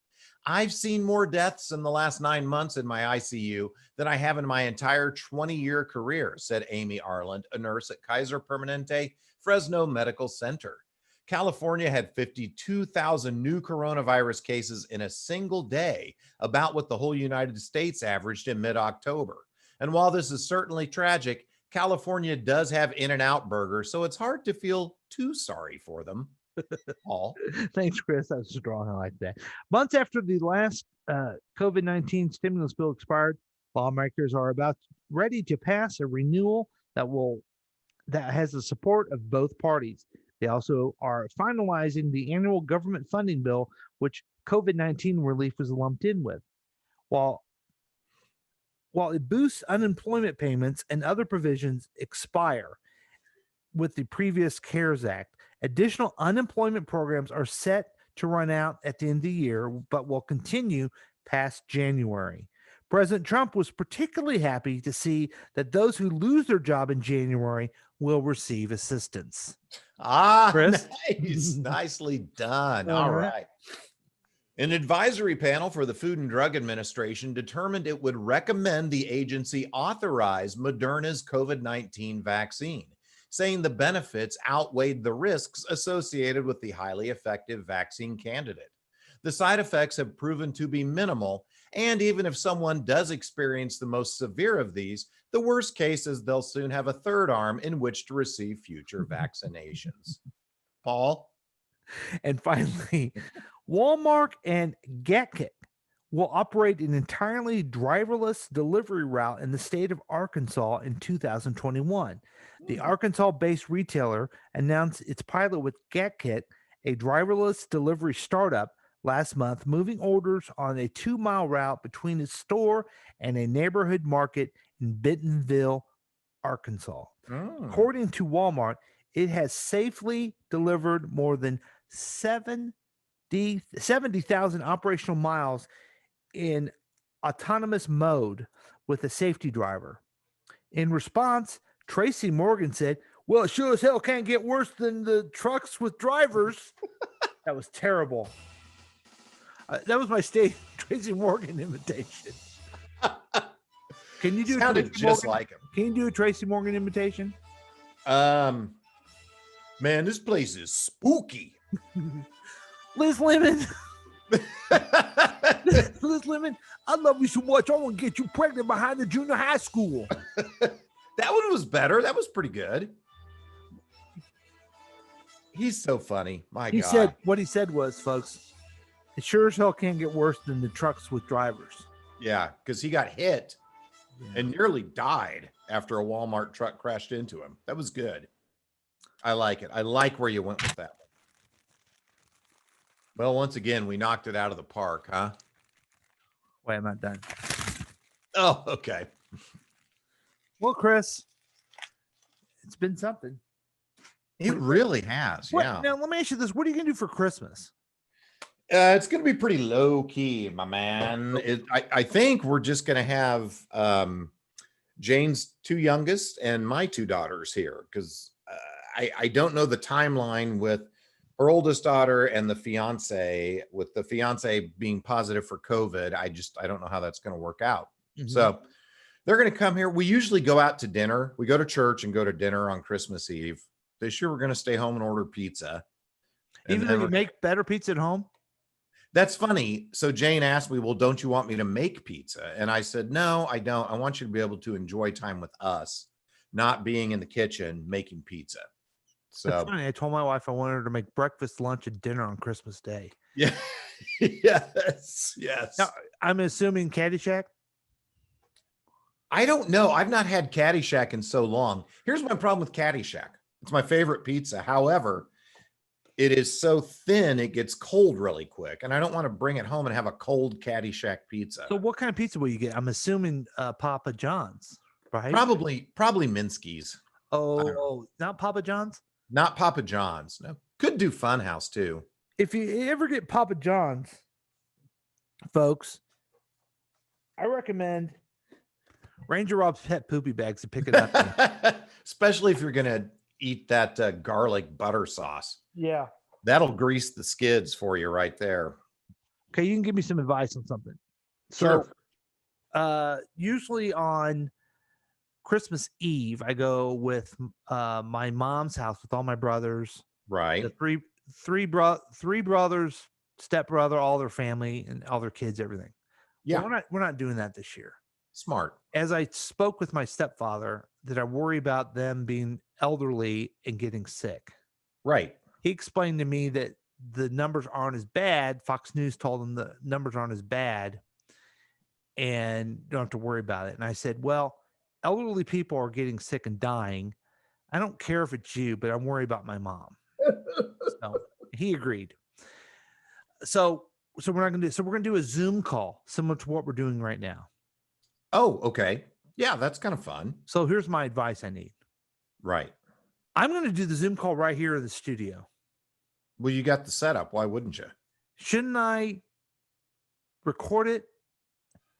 I've seen more deaths in the last 9 months in my ICU than I have in my entire 20-year career, said Amy Arland, a nurse at Kaiser Permanente Fresno Medical Center. California had 52,000 new coronavirus cases in a single day, about what the whole United States averaged in mid-October. And while this is certainly tragic, California does have In-N-Out burgers, so it's hard to feel too sorry for them. Paul. Thanks, Chris. That was strong. I like that. Months after the last COVID-19 stimulus bill expired, lawmakers are ready to pass a renewal that has the support of both parties. They also are finalizing the annual government funding bill, which COVID-19 relief was lumped in with. While it boosts unemployment payments and other provisions expire with the previous CARES Act, additional unemployment programs are set to run out at the end of the year, but will continue past January. President Trump was particularly happy to see that those who lose their job in January will receive assistance. Chris? Nice. Nicely done. Uh-huh. All right. An advisory panel for the Food and Drug Administration determined it would recommend the agency authorize Moderna's COVID-19 vaccine, saying the benefits outweighed the risks associated with the highly effective vaccine candidate. The side effects have proven to be minimal, and even if someone does experience the most severe of these, the worst case is they'll soon have a third arm in which to receive future vaccinations. Paul? And finally, Walmart and Gatkick will operate an entirely driverless delivery route in the state of Arkansas in 2021. The Arkansas-based retailer announced its pilot with Gatkick, a driverless delivery startup, last month, moving orders on a 2-mile route between its store and a neighborhood market in Bentonville, Arkansas. According to Walmart, it has safely delivered more than 70,000 operational miles in autonomous mode with a safety driver. In response, Tracy Morgan said, "Well, it sure as hell can't get worse than the trucks with drivers." That was terrible. That was my Tracy Morgan imitation. Can you do Sounded Tracy just Morgan? like him. Can you do a Tracy Morgan imitation? Man, this place is spooky. Liz Lemon. Liz Lemon, I love you so much. I want to get you pregnant behind the junior high school. That one was better. That was pretty good. He's so funny. My He God. said, what he said was, folks, it sure as hell can't get worse than the trucks with drivers. Yeah, because he got hit and nearly died after a Walmart truck crashed into him. That was good. I like it. I like where you went with that one. Well, once again, we knocked it out of the park, huh? Wait, I'm not done. Oh, okay. Well, Chris, it's been something. It really has. Yeah. Now, let me ask you this. What are you going to do for Christmas? It's going to be pretty low key, my man. I think we're just going to have Jane's 2 youngest and my 2 daughters here because I don't know the timeline with her oldest daughter and the fiance, with the fiance being positive for COVID. I don't know how that's going to work out. Mhm. So they're going to come here. We usually go out to dinner. We go to church and go to dinner on Christmas Eve. This year we're going to stay home and order pizza. And Even then though you we're- make better pizza at home? That's funny. So Jane asked me, well, don't you want me to make pizza? And I said, no, I don't. I want you to be able to enjoy time with us, not being in the kitchen making pizza. It's So funny. I told my wife I wanted her to make breakfast, lunch, and dinner on Christmas Day. yeah, yes. Now, I'm assuming Caddyshack? I don't know. I've not had Caddyshack in so long. Here's my problem with Caddyshack. It's my favorite pizza. However, it is so thin, it gets cold really quick. And I don't want to bring it home and have a cold Caddyshack pizza. So what kind of pizza will you get? I'm assuming Papa John's, right? Probably Minsky's. Oh, not Papa John's? Not Papa John's. No. Could do Funhouse too. If you ever get Papa John's, folks, I recommend Ranger Rob's Pet Poopy Bags to pick it up. Especially if you're going to eat that garlic butter sauce. Yeah. That'll grease the skids for you right there. Okay, you can give me some advice on something. Sure. So, usually on Christmas Eve, I go with my mom's house with all my brothers. Right. The three brothers, stepbrother, all their family, and all their kids, everything. Yeah. But we're not doing that this year. Smart. As I spoke with my stepfather, that I worry about them being elderly and getting sick. Right. He explained to me that the numbers aren't as bad. Fox News told him the numbers aren't as bad and don't have to worry about it. And I said, well, elderly people are getting sick and dying. I don't care if it's you, but I'm worried about my mom. So he agreed. So we're not going to do, so we're going to do a Zoom call similar to what we're doing right now. Oh, okay. Yeah, that's kind of fun. So here's my advice I need. Right. I'm going to do the Zoom call right here in the studio. Well, you got the setup. Why wouldn't you? Shouldn't I record it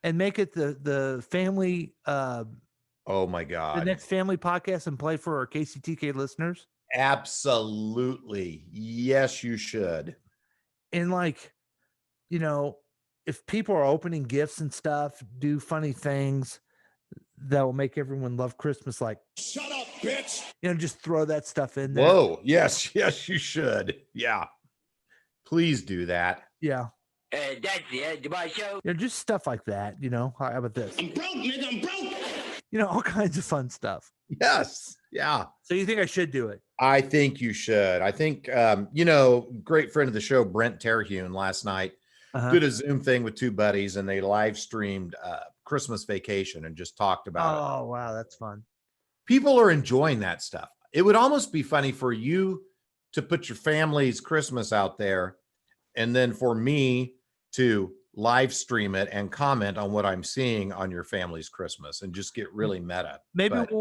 and make it the family Oh my the God. next family podcast and play for our KCTK listeners? Absolutely. Yes, you should. And like, you know, if people are opening gifts and stuff, do funny things that will make everyone love Christmas. Like, Shut up, bitch. you know, just throw that stuff in there. Whoa. Yes. Yes, you should. Yeah. Please do that. Yeah. That's the end of my show. You know, just stuff like that. You know, how about this? I'm broke, nigga. I'm broke. You know, all kinds of fun stuff. Yes. Yeah. So you think I should do it? I think you should. I think, great friend of the show, Brent Terhune, last night did a Zoom thing with two buddies, and they live streamed Christmas Vacation and just talked about it. Oh, wow. That's fun. People are enjoying that stuff. It would almost be funny for you to put your family's Christmas out there, and then for me to live stream it and comment on what I'm seeing on your family's Christmas and just get really meta. Maybe But,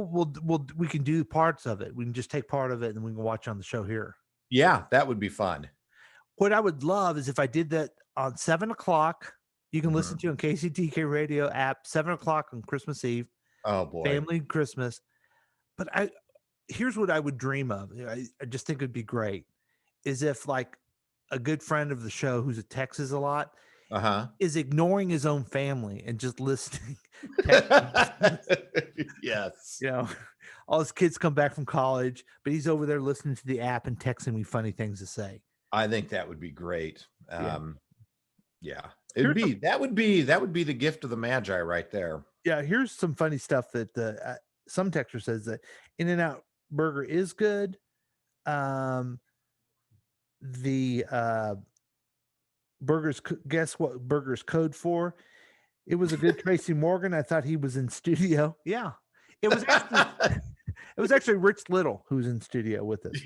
we can do parts of it. We can just take part of it and we can watch on the show here. yeah, that would be fun. What I would love is if I did that on 7:00. You can listen to on KCTK radio app 7:00 on Christmas Eve. Oh boy. Family Christmas. But here's what I would dream of. I just think it'd be great is if like a good friend of the show who's at Texas a lot is ignoring his own family and just listening. Yes. You know, all his kids come back from college, but he's over there listening to the app and texting me funny things to say. I think that would be great. Yeah. Here's That would be the gift of the Magi right there. Yeah, here's some funny stuff that some texter says that In-N-Out Burger is good. The burgers, guess what burger's code for? It was a good Tracy Morgan. I thought he was in studio. Yeah, it was actually Rich Little who's in studio with us.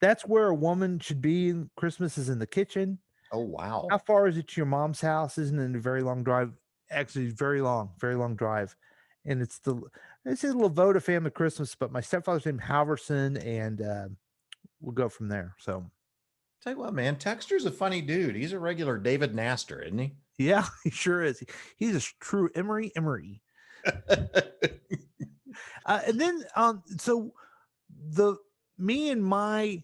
That's where a woman should be in Christmas, is in the kitchen. Oh wow! How far is it to your mom's house? Isn't it a very long drive? Actually, very long drive. And it's a little Voda family Christmas, but my stepfather's named Halverson, and we'll go from there. So, tell you what, man, Texter's a funny dude. He's a regular David Nastor, isn't he? Yeah, he sure is. He's a true Emery. And then, so me and my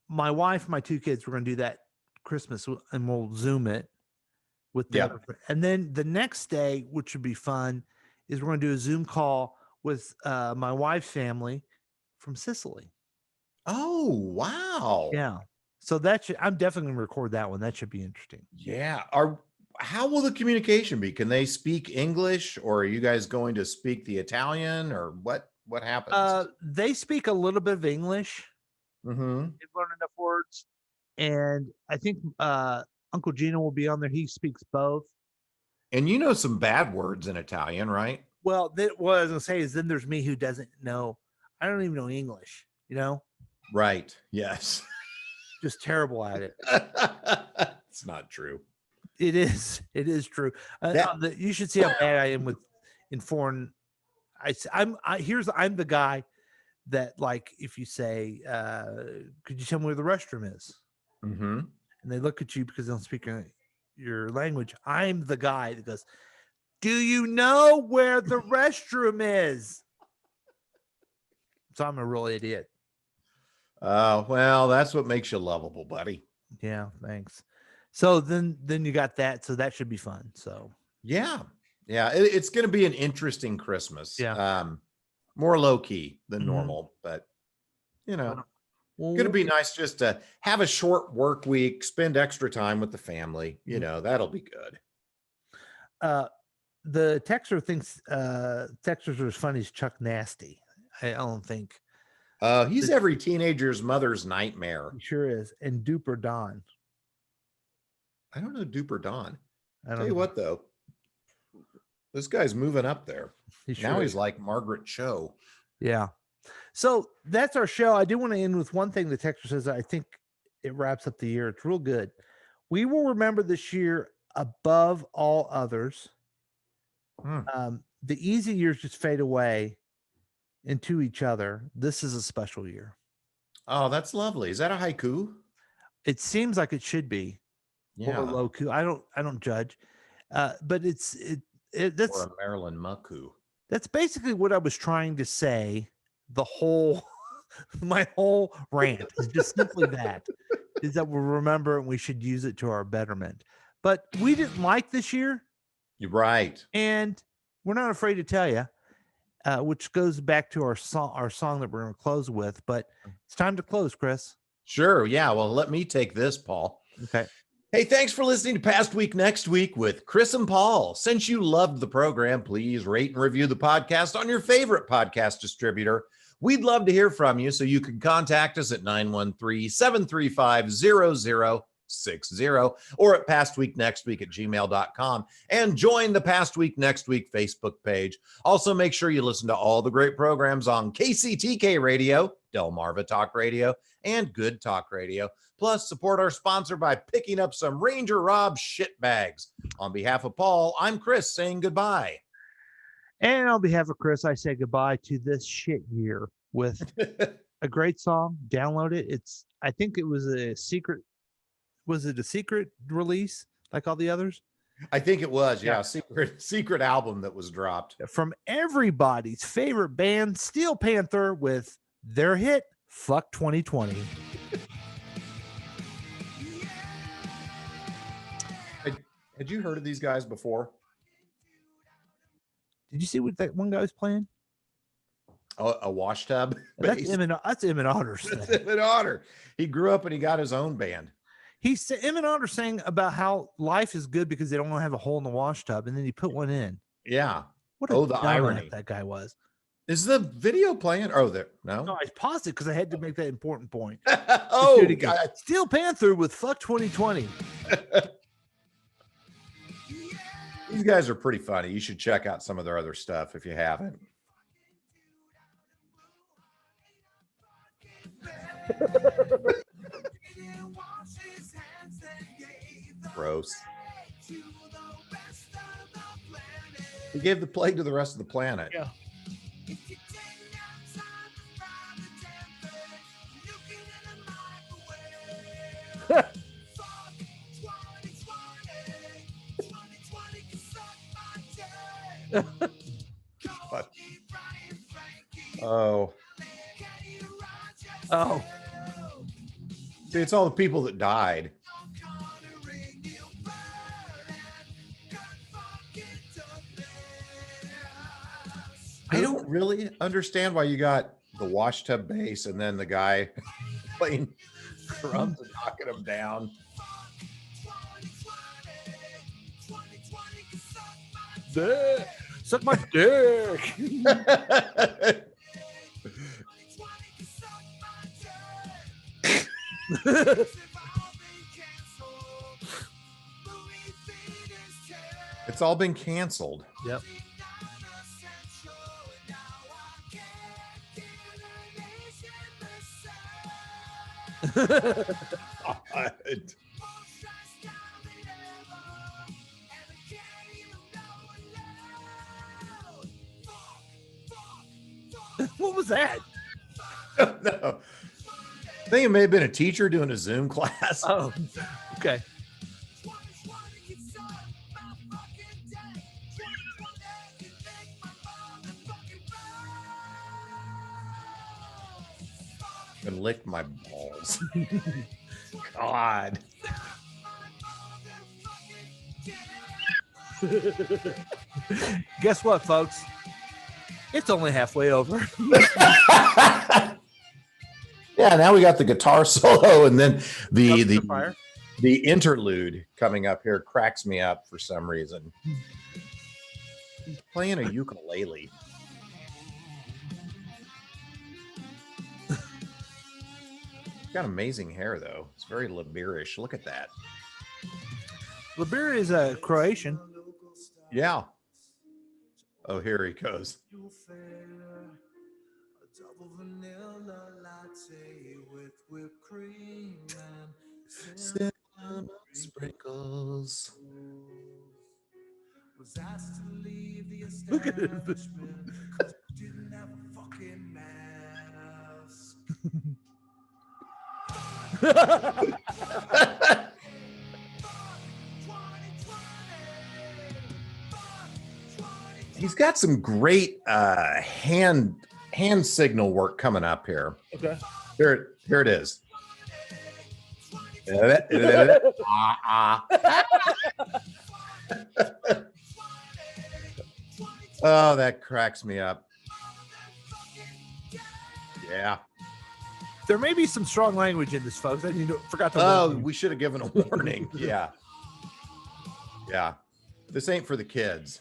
wife, my two kids, we're going to do that Christmas, and we'll Zoom it with them. And then the next day, which would be fun, is we're going to do a Zoom call with my wife's family from Sicily. Oh, wow. Yeah. So I'm definitely going to record that one. That should be interesting. Yeah. How will the communication be? Can they speak English, or are you guys going to speak the Italian, or what happens? They speak a little bit of English. Mm-hmm. They've learned enough words. And I think Uncle Gino will be on there. He speaks both. And you know some bad words in Italian, right? Well, what I was going to say is then there's me who doesn't know. I don't even know English, you know? Right. Yes. Just terrible at it. It's not true. It is. It is true. You should see how bad I am in foreign. I'm the guy that, like, if you say, could you tell me where the restroom is? Mm-hmm. And they look at you because they don't speak your language. I'm the guy that goes, do you know where the restroom is? So I'm a real idiot. Well, that's what makes you lovable, buddy. Yeah, thanks. So then you got that. So that should be fun. So yeah, it's going to be an interesting Christmas. Yeah, more low key than normal, but it's going to be nice just to have a short work week, spend extra time with the family. That'll be good. The texter thinks texters are as funny as Chuck Nasty. I don't think. He's every teenager's mother's nightmare. He sure is. And Duper Don. I don't know Duper Don. I don't tell you what, though, this guy's moving up there. He's like Margaret Cho. Yeah. So that's our show. I do want to end with one thing the texter says. I think it wraps up the year. It's real good. We will remember this year above all others. The easy years just fade away into each other. This is a special year. Oh, that's lovely. Is that a haiku? It seems like it should be. Yeah. or Loku. I don't judge. But that's Or a Marilyn Maku. That's basically what I was trying to say. The whole my whole rant is just simply that we'll remember and we should use it to our betterment. But we didn't like this year. You're right. And we're not afraid to tell you, which goes back to our song that we're going to close with. But it's time to close, Chris. Sure. Yeah. Well, let me take this, Paul. Okay. Hey, thanks for listening to Past Week Next Week with Chris and Paul. Since you loved the program, please rate and review the podcast on your favorite podcast distributor. We'd love to hear from you, so you can contact us at 913-735-0060 or at pastweeknextweek@gmail.com and join the Past Week Next Week Facebook page. Also, make sure you listen to all the great programs on KCTK Radio, Delmarva Talk Radio, and Good Talk Radio. Plus, support our sponsor by picking up some Ranger Rob shit bags. On behalf of Paul, I'm Chris saying goodbye. And on behalf of Chris, I say goodbye to this shit year with a great song. Download it. I think it was a secret. Was it a secret release like all the others? I think it was. Yeah. Secret album that was dropped. From everybody's favorite band, Steel Panther, with their hit, Fuck 2020. Had you heard of these guys before? Did you see what that one guy was playing? Oh, a wash tub? That's Emmett Otter's thing. That's Emmett Otter. He grew up and he got his own band. Emmett Otter saying about how life is good because they don't want to have a hole in the wash tub, and then he put one in. Yeah. What the irony that guy was. Is the video playing? Oh, there. No, I paused it because I had to make that important point. Oh, God. Steel Panther with Fuck 2020. These guys are pretty funny. You should check out some of their other stuff if you haven't. Gross. He gave the plague to the rest of the planet. Yeah. Oh. See, it's all the people that died. I don't really understand why you got the wash tub bass and then the guy playing drums and knocking them down. Suck my dick. It's all been canceled. Yep. God. What was that? No. I think it may have been a teacher doing a Zoom class. Oh, okay. And licked my balls. God. Guess what, folks? It's only halfway over. Yeah, now we got the guitar solo, and then the interlude coming up here cracks me up for some reason. He's playing a ukulele. He's got amazing hair, though. It's very Liberish. Look at that. Liberia is a Croatian. Yeah. Oh, here he goes. Cinnamon sprinkles. Was asked to leave the Look at it. establishment 'cause I didn't have a fucking mask. He's got some great hand signal work coming up here. Okay. Here it is. Oh, that cracks me up. Yeah. There may be some strong language in this, folks. I forgot to. Oh, we should have given a warning. Yeah. Yeah. This ain't for the kids.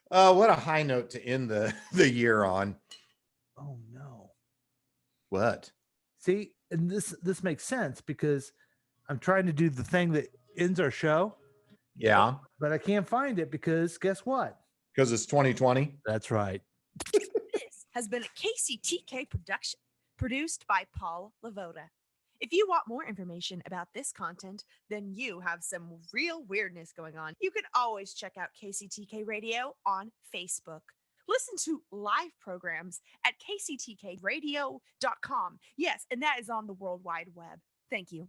What a high note to end the year on. Oh no. What? See, and this makes sense because I'm trying to do the thing that ends our show. Yeah. But I can't find it because guess what? Because it's 2020. That's right. This has been a KCTK production, produced by Paul Lavoda. If you want more information about this content, then you have some real weirdness going on. You can always check out KCTK Radio on Facebook. Listen to live programs at kctkradio.com. Yes, and that is on the World Wide Web. Thank you.